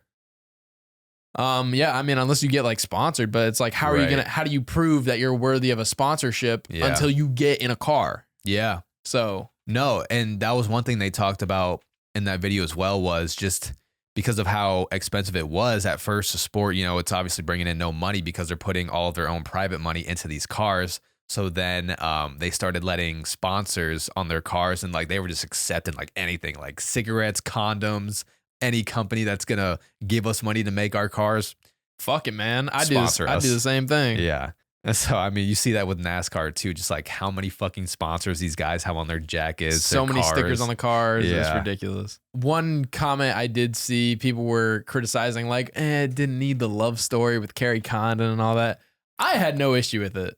I mean, unless you get like sponsored, but it's like, how do you prove that you're worthy of a sponsorship until you get in a car? Yeah. So no. And that was one thing they talked about in that video as well, was just because of how expensive it was at first, the sport, you know, it's obviously bringing in no money because they're putting all of their own private money into these cars. So then they started letting sponsors on their cars, and like they were just accepting like anything, like cigarettes, condoms, any company that's going to give us money to make our cars. Fuck it, man. I do the same thing. Yeah. And so, I mean, you see that with NASCAR too, just like how many fucking sponsors these guys have on their jackets. So many stickers on the cars. Yeah. It's ridiculous. One comment I did see, people were criticizing like, it didn't need the love story with Kerry Condon and all that. I had no issue with it.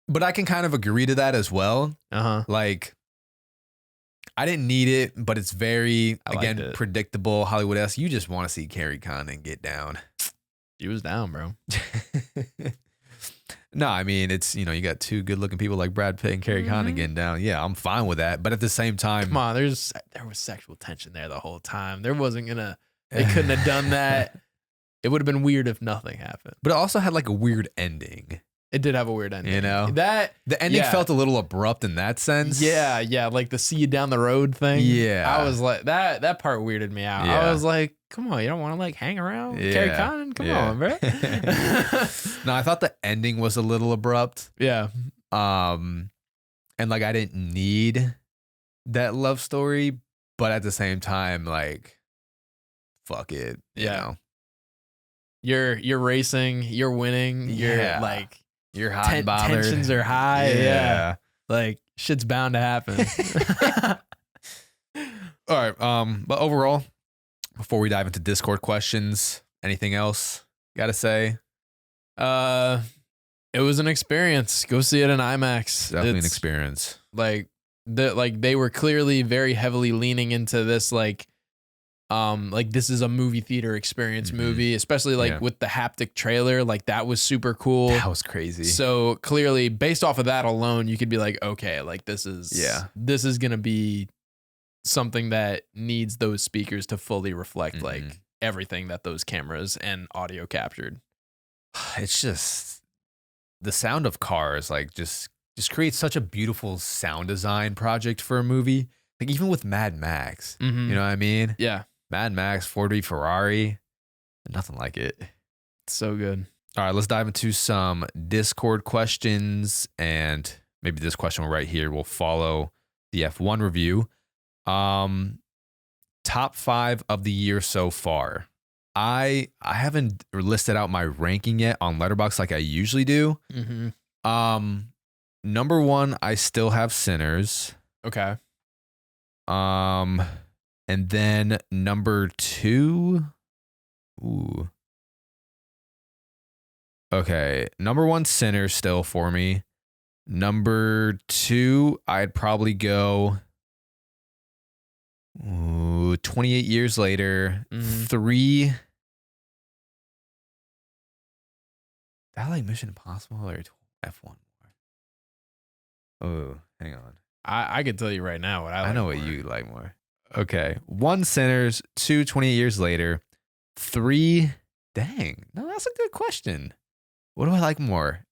But I can kind of agree to that as well. Like, I didn't need it, but it's very, again, predictable, Hollywood-esque. You just want to see Kerry Condon get down. He was down, bro. No, I mean, it's, you know, you got two good-looking people like Brad Pitt and Kerry Condon getting down. Yeah, I'm fine with that. But at the same time, come on, there was sexual tension there the whole time. They couldn't have done that. It would have been weird if nothing happened. But it also had like a weird ending. It did have a weird ending. You know, the ending felt a little abrupt in that sense. Yeah, like the see you down the road thing. Yeah, I was like that part weirded me out. I was like, come on, you don't want to like hang around with Kerry Condon? Come on, bro. No, I thought the ending was a little abrupt. Yeah. And like I didn't need that love story, but at the same time, like, fuck it. You know? You're racing, you're winning, you're like. You're hot and bothered. Tensions are high. Yeah. Like shit's bound to happen. All right. But overall, before we dive into Discord questions, anything else you gotta say? It was an experience. Go see it in IMAX. Definitely an experience. Like they were clearly very heavily leaning into this like this is a movie theater experience movie, especially like with the haptic trailer. Like that was super cool. That was crazy. So clearly based off of that alone, you could be like, okay, like this is going to be something that needs those speakers to fully reflect like everything that those cameras and audio captured. It's just the sound of cars, like just creates such a beautiful sound design project for a movie. Like even with Mad Max, you know what I mean? Yeah. Mad Max, Ford v Ferrari, nothing like it. It's so good. All right, let's dive into some Discord questions, and maybe this question right here will follow the F1 review. Top 5 of the year so far. I haven't listed out my ranking yet on Letterboxd like I usually do. Number 1, I still have Sinners. Okay. And then number 2. Ooh. Okay. Number 1, Sinners still for me. Number 2, I'd probably go 28 Years Later. 3. I like Mission Impossible or F1 more. Oh, hang on. I could tell you right now what I like. I know more. what you like more. Okay. 1, Sinners. 2, 28 Years Later. 3, dang. No, that's a good question. What do I like more?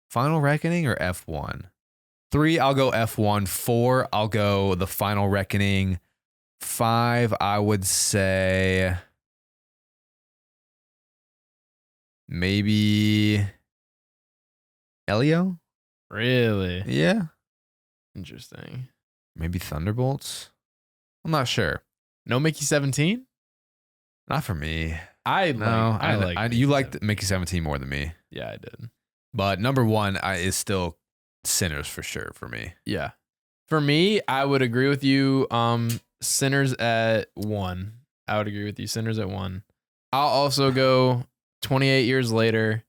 Final Reckoning or F1? 3, I'll go F1. 4, I'll go The Final Reckoning. 5, I would say maybe Elio. Really? Yeah. Interesting. Maybe Thunderbolts. I'm not sure. No Mickey 17? Not for me. You liked Mickey 17 more than me. Yeah, I did. But number 1 is still Sinners for sure for me. Yeah. For me, I would agree with you. Sinners at 1. I would agree with you. Sinners at 1. I'll also go 28 Years Later.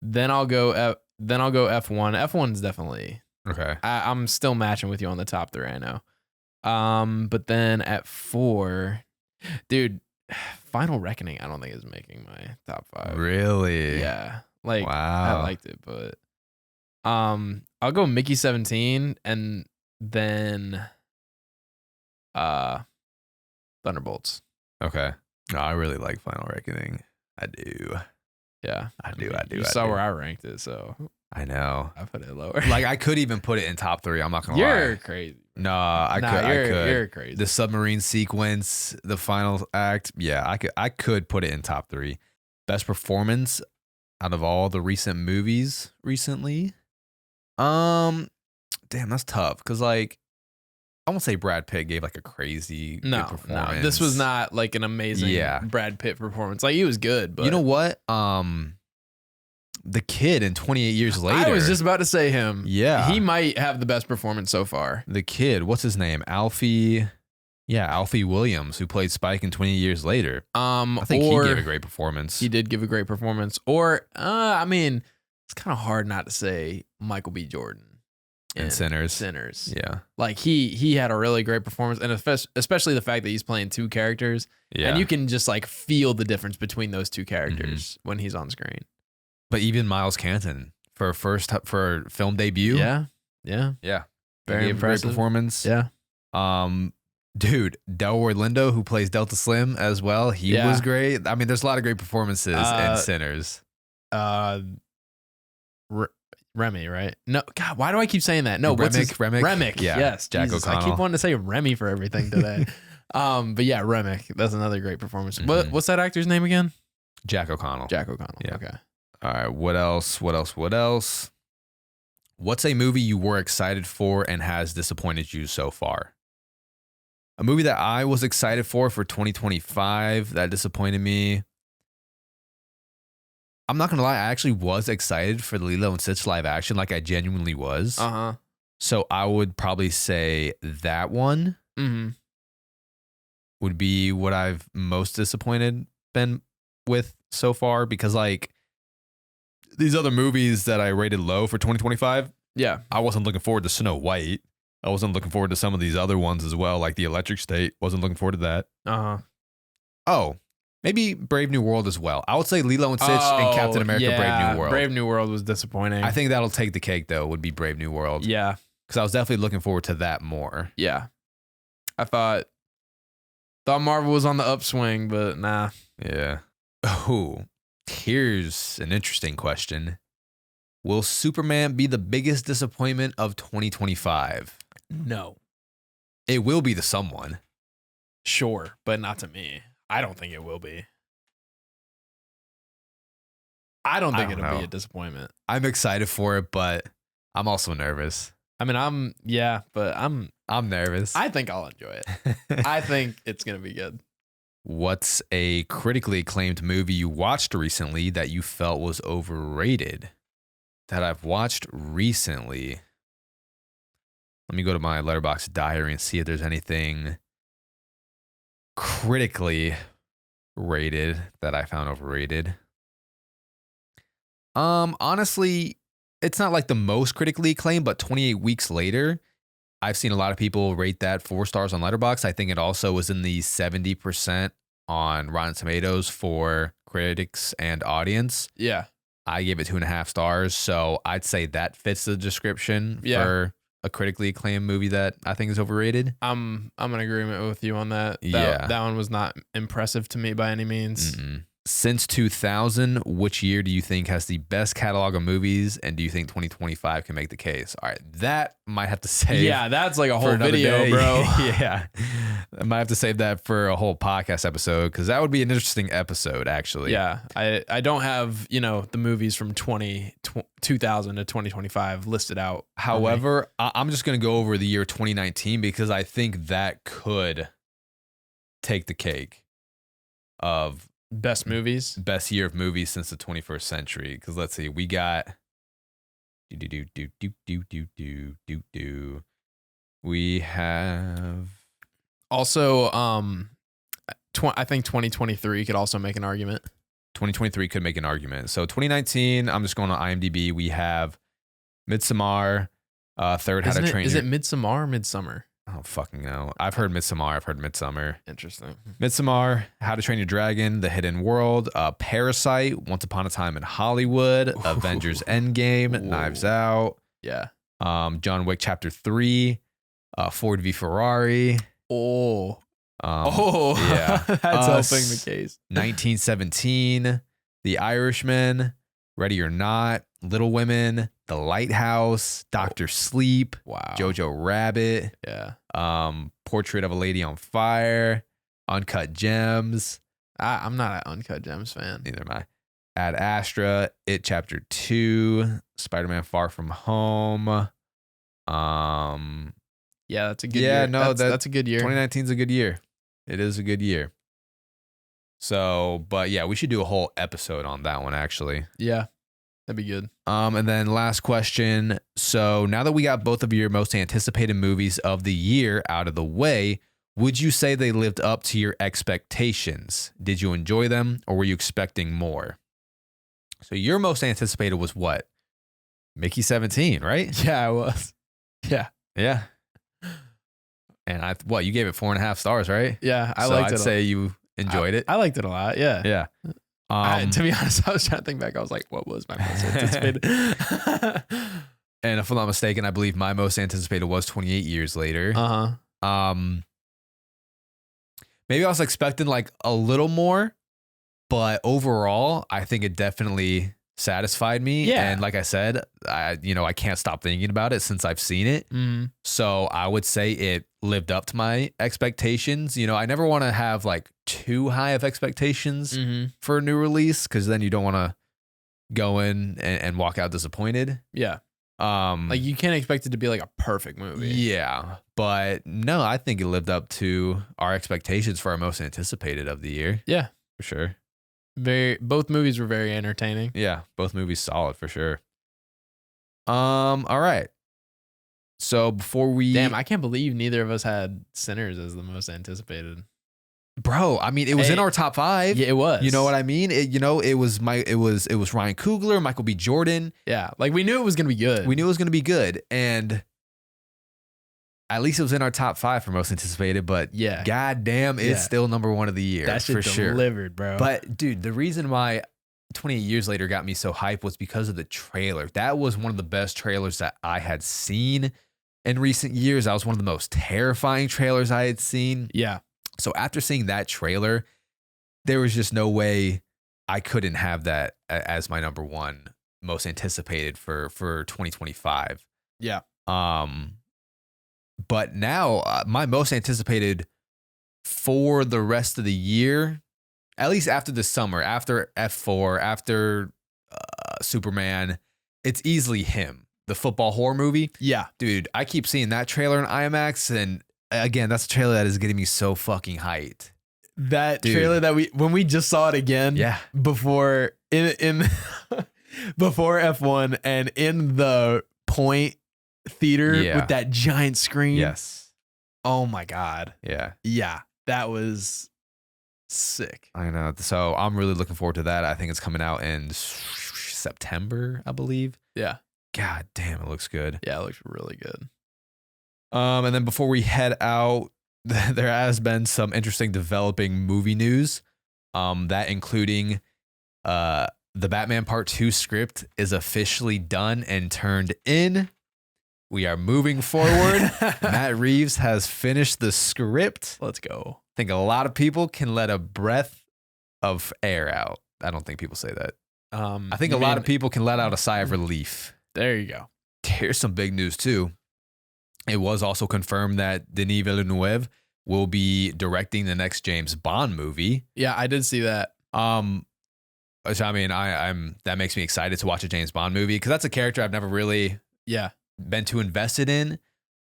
Then I'll go Then I'll go F1. F1's definitely Okay. I'm still matching with you on the top 3, I know. But then at 4, dude, Final Reckoning, I don't think is making my top 5. Really? Yeah. Like, wow. I liked it, but I'll go Mickey 17 and then Thunderbolts. Okay. No, I really like Final Reckoning. I do. Yeah. I do. You saw where I ranked it, so I know. I put it lower. Like, I could even put it in top 3. I'm not gonna lie. You're crazy. No, I could. You're crazy. The submarine sequence, the final act. Yeah, I could put it in top 3. Best performance out of all the recent movies recently. Damn, that's tough. Cause like, I won't say Brad Pitt gave like a crazy good performance. No, this was not like an amazing Brad Pitt performance. Like, he was good, but you know what? The kid in 28 Years Later. I was just about to say him. Yeah. He might have the best performance so far. The kid, what's his name? Alfie Williams, who played Spike in 28 Years Later. I think he gave a great performance. He did give a great performance. Or, I mean, it's kind of hard not to say Michael B. Jordan. And Sinners. Sinners. Yeah. Like, he had a really great performance, and especially the fact that he's playing 2 characters. Yeah. And you can just like feel the difference between those 2 characters when he's on screen. But even Miles Canton for film debut. Yeah. Very impressive. Great performance. Yeah. Dude, Delroy Lindo, who plays Delta Slim as well, he was great. I mean, there's a lot of great performances in Sinners. Remy, right? No, God, why do I keep saying that? No, Remick. Yeah. Yes, Jack Jesus, O'Connell. I keep wanting to say Remy for everything today. But yeah, Remick. That's another great performance. What's that actor's name again? Jack O'Connell. Jack O'Connell. Yeah. Okay. All right. What else? What's a movie you were excited for and has disappointed you so far? A movie that I was excited for 2025 that disappointed me. I'm not going to lie. I actually was excited for the Lilo and Stitch live action. Like, I genuinely was. So I would probably say that one would be what I've most been with so far, because like these other movies that I rated low for 2025, I wasn't looking forward to Snow White. I wasn't looking forward to some of these other ones as well, like The Electric State. Wasn't looking forward to that. Oh, maybe Brave New World as well. I would say Lilo and Stitch and Captain America Brave New World. Brave New World was disappointing. I think that'll take the cake, though, would be Brave New World. Yeah. Because I was definitely looking forward to that more. Yeah. I thought Marvel was on the upswing, but nah. Yeah. Oh, here's an interesting question. Will Superman be the biggest disappointment of 2025? No. It will be to someone. Sure, but not to me. I don't think it will be. I don't think it'll be a disappointment. I'm excited for it, but I'm also nervous. I mean, I'm nervous. I think I'll enjoy it. I think it's going to be good. What's a critically acclaimed movie you watched recently that you felt was overrated? That I've watched recently. Let me go to my Letterboxd diary and see if there's anything critically rated that I found overrated. Honestly, it's not like the most critically acclaimed, but 28 Weeks Later, I've seen a lot of people rate that 4 stars on Letterboxd. I think it also was in the 70% on Rotten Tomatoes for critics and audience. Yeah. I gave it 2.5 stars. So I'd say that fits the description for a critically acclaimed movie that I think is overrated. I'm in agreement with you on that. That one was not impressive to me by any means. Since 2000, which year do you think has the best catalog of movies, and do you think 2025 can make the case? All right, that might have to save. Yeah, that's like a whole video, bro. Yeah, I might have to save that for a whole podcast episode, because that would be an interesting episode, actually. Yeah, I don't have, the movies from 2000 to 2025 listed out. However, I'm just going to go over the year 2019, because I think that could take the cake of best year of movies since the 21st century. Because let's see, we got we have also I think 2023 could also make an argument. 2023 could make an argument. So 2019, I'm just going on IMDb. We have Midsommar, Third How to Train. Is it Midsommar or Midsummer? I don't fucking know. I've heard Midsommar. I've heard Midsummer. Interesting. Midsommar, How to Train Your Dragon, The Hidden World, Parasite, Once Upon a Time in Hollywood, Avengers Endgame, Knives Out. Yeah. John Wick Chapter 3, Ford v Ferrari. Yeah. That's helping the case. 1917, The Irishman, Ready or Not, Little Women, The Lighthouse, Doctor Sleep, Wow. Jojo Rabbit, Portrait of a Lady on Fire, Uncut Gems. I'm not an Uncut Gems fan. Neither am I. Ad Astra, It Chapter 2, Spider-Man Far From Home. Yeah, that's a good year. No, that's a good year. 2019 is a good year. It is a good year. So, but yeah, we should do a whole episode on that one, actually. Yeah, that'd be good. And then last question. So now that we got both of your most anticipated movies of the year out of the way, would you say they lived up to your expectations? Did you enjoy them, or were you expecting more? So your most anticipated was what? Mickey 17, right? Yeah, I was. Yeah. Yeah. And you gave it 4.5 stars, right? Yeah, I liked it. I'd say you enjoyed it. I liked it a lot. Yeah. Yeah. To be honest, I was trying to think back. I was like, what was my most anticipated? And if I'm not mistaken, I believe my most anticipated was 28 Years Later. Maybe I was expecting like a little more, but overall, I think it definitely satisfied me. Yeah. And like I said, I can't stop thinking about it since I've seen it. So I would say it lived up to my expectations. I never want to have like too high of expectations for a new release, because then you don't want to go in and walk out disappointed. Yeah. Like you can't expect it to be like a perfect movie. Yeah. But no, I think it lived up to our expectations for our most anticipated of the year. Yeah. For sure. Both movies were very entertaining. Yeah, both movies solid for sure. All right. So before we Damn, I can't believe neither of us had Sinners as the most anticipated. Bro, I mean, it was in our top 5. Yeah, it was. You know what I mean? It was Ryan Coogler, Michael B. Jordan. Yeah, like we knew it was gonna be good. We knew it was gonna be good, and at least it was in our top 5 for most anticipated. But yeah, goddamn, it's still number 1 of the year. That shit delivered, bro. But dude, the reason why 28 Years Later got me so hyped was because of the trailer. That was one of the best trailers that I had seen in recent years. That was one of the most terrifying trailers I had seen. Yeah. So after seeing that trailer, there was just no way I couldn't have that as my number 1 most anticipated for 2025. Yeah. But now my most anticipated for the rest of the year, at least after the summer, after F4, after Superman, it's easily him, the football horror movie. Yeah. Dude, I keep seeing that trailer in IMAX, and again, that's a trailer that is getting me so fucking hyped. That trailer that when we just saw it again, before in before F1 and in the Point Theater with that giant screen. Yes. Oh my God. Yeah. Yeah. That was sick. I know. So I'm really looking forward to that. I think it's coming out in September, I believe. Yeah. God damn, it looks good. Yeah, it looks really good. And then before we head out, there has been some interesting developing movie news. That including the Batman Part 2 script is officially done and turned in. We are moving forward. Matt Reeves has finished the script. Let's go. I think a lot of people can let a breath of air out. I don't think people say that. I think a lot of people can let out a sigh of relief. There you go. Here's some big news too. It was also confirmed that Denis Villeneuve will be directing the next James Bond movie. Yeah, I did see that. Which I mean, I'm that makes me excited to watch a James Bond movie, because that's a character I've never really been too invested in.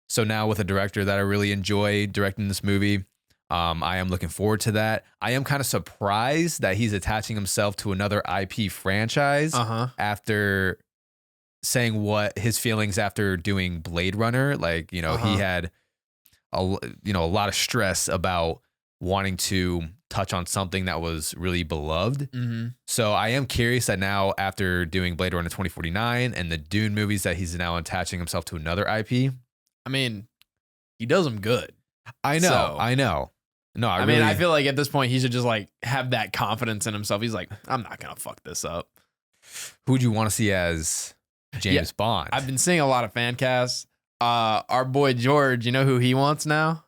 So now with a director that I really enjoy directing this movie, I am looking forward to that. I am kind of surprised that he's attaching himself to another IP franchise after saying what his feelings after doing Blade Runner. Like, he had a lot of stress about wanting to touch on something that was really beloved. Mm-hmm. So I am curious that now after doing Blade Runner 2049 and the Dune movies that he's now attaching himself to another IP. I mean, he does them good. I know. No, I mean, I feel like at this point he should just like have that confidence in himself. He's like, I'm not gonna fuck this up. Who would you want to see as James Bond? I've been seeing a lot of fan casts. Our boy George, you know who he wants now?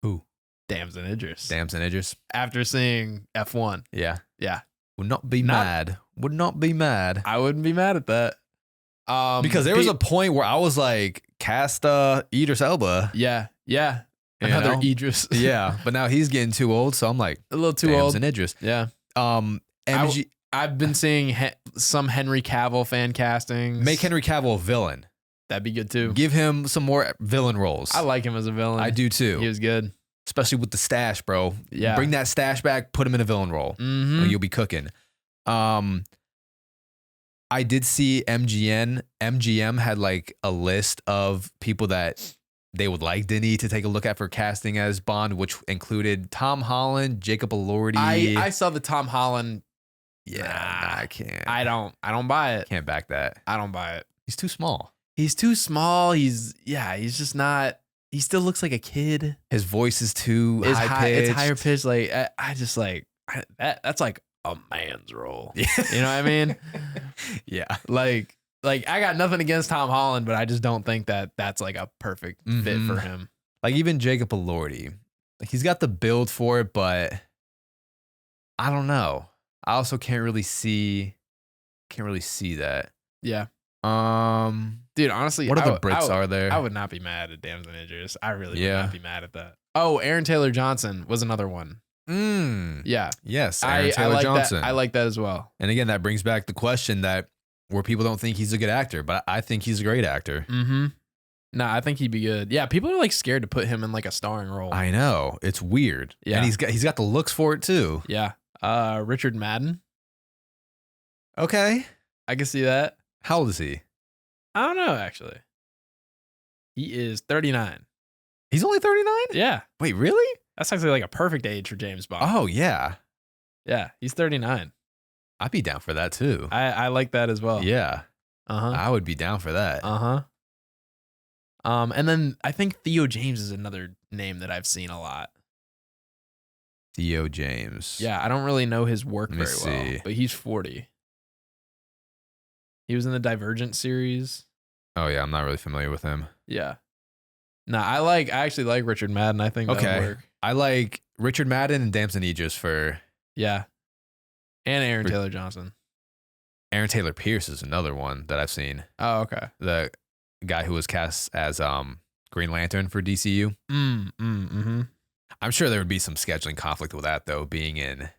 Who? Damson Idris. Damson Idris. After seeing F1. Yeah. Yeah. Would not be mad. Would not be mad. I wouldn't be mad at that. Because there was a point where I was like, cast Idris Elba. Yeah. Yeah. Another Idris. Yeah. But now he's getting too old. So I'm like, a little too old. Damson Idris. Yeah. I've been seeing some Henry Cavill fan castings. Make Henry Cavill a villain. That'd be good too. Give him some more villain roles. I like him as a villain. I do too. He was good. Especially with the stash, bro. Yeah. Bring that stash back, put him in a villain role. Mm-hmm. You'll be cooking. I did see MGM had like a list of people that they would like Denis to take a look at for casting as Bond, which included Tom Holland, Jacob Elordi. I saw the Tom Holland. Yeah, nah, I can't. I don't buy it. Can't back that. I don't buy it. He's too small. He's too small. He's just not. He still looks like a kid. His voice is too high pitched. It's higher pitched. Like I just like that's like a man's role. Yeah. You know what I mean? Yeah. Like I got nothing against Tom Holland, but I just don't think that that's like a perfect fit for him. Like even Jacob Elordi, like he's got the build for it, but I don't know. I also can't really see that. Yeah. Dude, honestly, what other Brits are there? I would not be mad at Damson Idris. I really would not be mad at that. Oh, Aaron Taylor Johnson was another one. Yeah. Yes, Aaron Taylor Johnson. I like that as well. And again, that brings back the question that where people don't think he's a good actor, but I think he's a great actor. Mm-hmm. No, I think he'd be good. Yeah, people are like scared to put him in like a starring role. I know. It's weird. Yeah. And he's got the looks for it too. Yeah. Richard Madden. Okay. I can see that. How old is he? I don't know, actually. He is 39. He's only 39? Yeah. Wait, really? That's actually like a perfect age for James Bond. Oh, yeah. Yeah, he's 39. I'd be down for that too. I like that as well. Yeah. Uh-huh. I would be down for that. Uh-huh. And then I think Theo James is another name that I've seen a lot. Theo James. Yeah, I don't really know his work very well, but he's 40. He was in the Divergent series. Oh yeah, I'm not really familiar with him. Yeah. No, I actually like Richard Madden. I think that'll work. I like Richard Madden and Damson Idris for and Aaron Taylor Johnson. Aaron Taylor Pierce is another one that I've seen. Oh, okay. The guy who was cast as Green Lantern for DCU. Mm-hmm. I'm sure there would be some scheduling conflict with that though, being in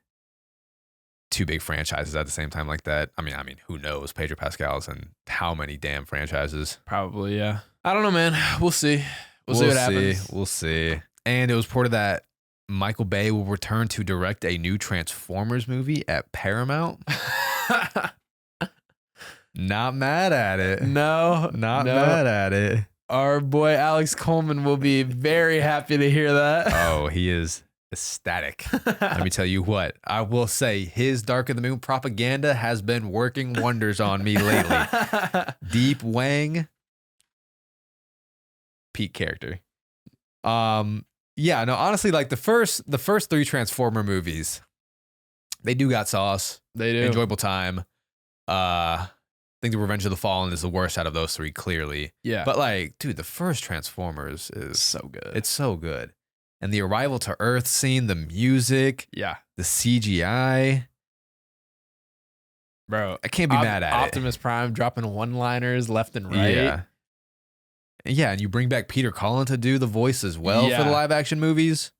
two big franchises at the same time like that. I mean, who knows? Pedro Pascal's in how many damn franchises? Probably, yeah. I don't know, man. We'll see. We'll see what happens. We'll see. And it was reported that Michael Bay will return to direct a new Transformers movie at Paramount. Not mad at it. No. Not mad at it. Our boy Alex Coleman will be very happy to hear that. Oh, he is ecstatic. Let me tell you what. I will say his Dark of the Moon propaganda has been working wonders on me lately. Deep Wang. Peak character. Yeah, no, honestly, like the first three Transformer movies, they do got sauce. They do. Enjoyable time. I think the Revenge of the Fallen is the worst out of those three, clearly. Yeah. But like, dude, the first Transformers is so good. It's so good. And the arrival to Earth scene, the music, the CGI. Bro, I can't be mad at Optimus Prime dropping one-liners left and right. Yeah. Yeah, and you bring back Peter Cullen to do the voice as well for the live action movies.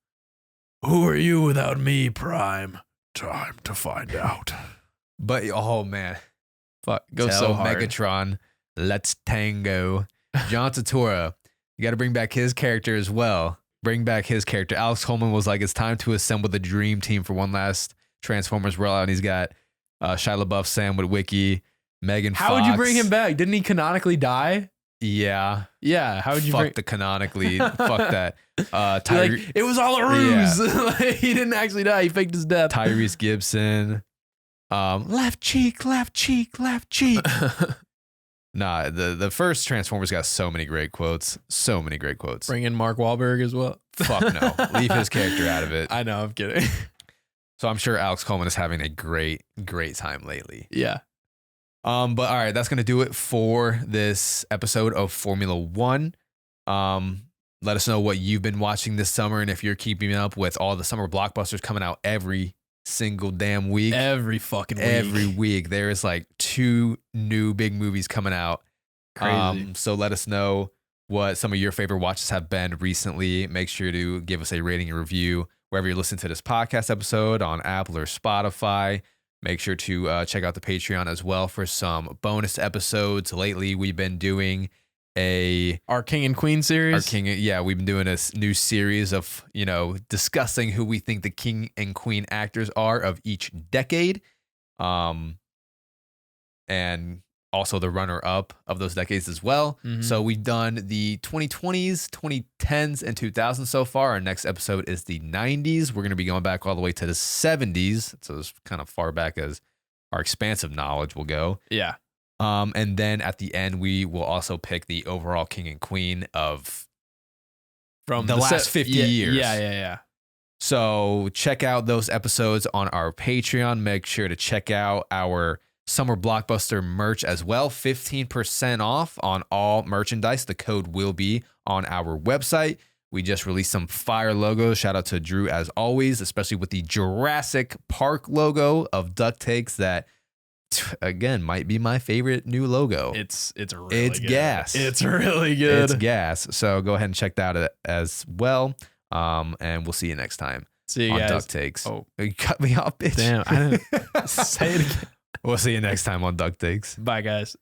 Who are you without me, Prime? Time to find out. But oh man, fuck, go so hard. Megatron, let's tango. John Turturro, you got to bring back his character as well. Bring back his character. Alex Coleman was like, it's time to assemble the dream team for one last Transformers rollout. And he's got Shia LaBeouf, Sam Witwicky, Megan Fox. How would you bring him back? Didn't he canonically die? Yeah. Yeah. How would you fuck the canonically? Fuck that. Like, it was all a ruse. Yeah. Like, he didn't actually die. He faked his death. Tyrese Gibson. Left cheek, left cheek, left cheek. Nah, the first Transformers got so many great quotes. So many great quotes. Bring in Mark Wahlberg as well. Fuck no. Leave his character out of it. I know, I'm kidding. So I'm sure Alex Coleman is having a great time lately. Yeah. But all right, that's gonna do it for this episode of Formula One. Let us know what you've been watching this summer, and if you're keeping up with all the summer blockbusters coming out every single damn week. Every fucking week. Every week. There is like 2 new big movies coming out. Crazy. So let us know what some of your favorite watches have been recently. Make sure to give us a rating and review wherever you listen to this podcast episode, on Apple or Spotify. Make sure to check out the Patreon as well for some bonus episodes. Lately, we've been doing our King and Queen series. We've been doing a new series of, discussing who we think the King and Queen actors are of each decade. And also the runner-up of those decades as well. Mm-hmm. So we've done the 2020s, 2010s, and 2000s so far. Our next episode is the 90s. We're going to be going back all the way to the 70s. So it's kind of far back as our expansive knowledge will go. Yeah. And then at the end, we will also pick the overall King and Queen of from the last 50 years. Yeah. So check out those episodes on our Patreon. Make sure to check out our Summer Blockbuster merch as well. 15% off on all merchandise. The code will be on our website. We just released some fire logos. Shout out to Drew as always, especially with the Jurassic Park logo of Duck Takes that, again, might be my favorite new logo. It's good. Gas. It's really good. It's gas. So go ahead and check that out as well. And we'll see you next time. See you on guys. Duck Takes. Oh, you cut me off, bitch. Damn, I didn't say it again. We'll see you next time on Duck Takes. Bye, guys.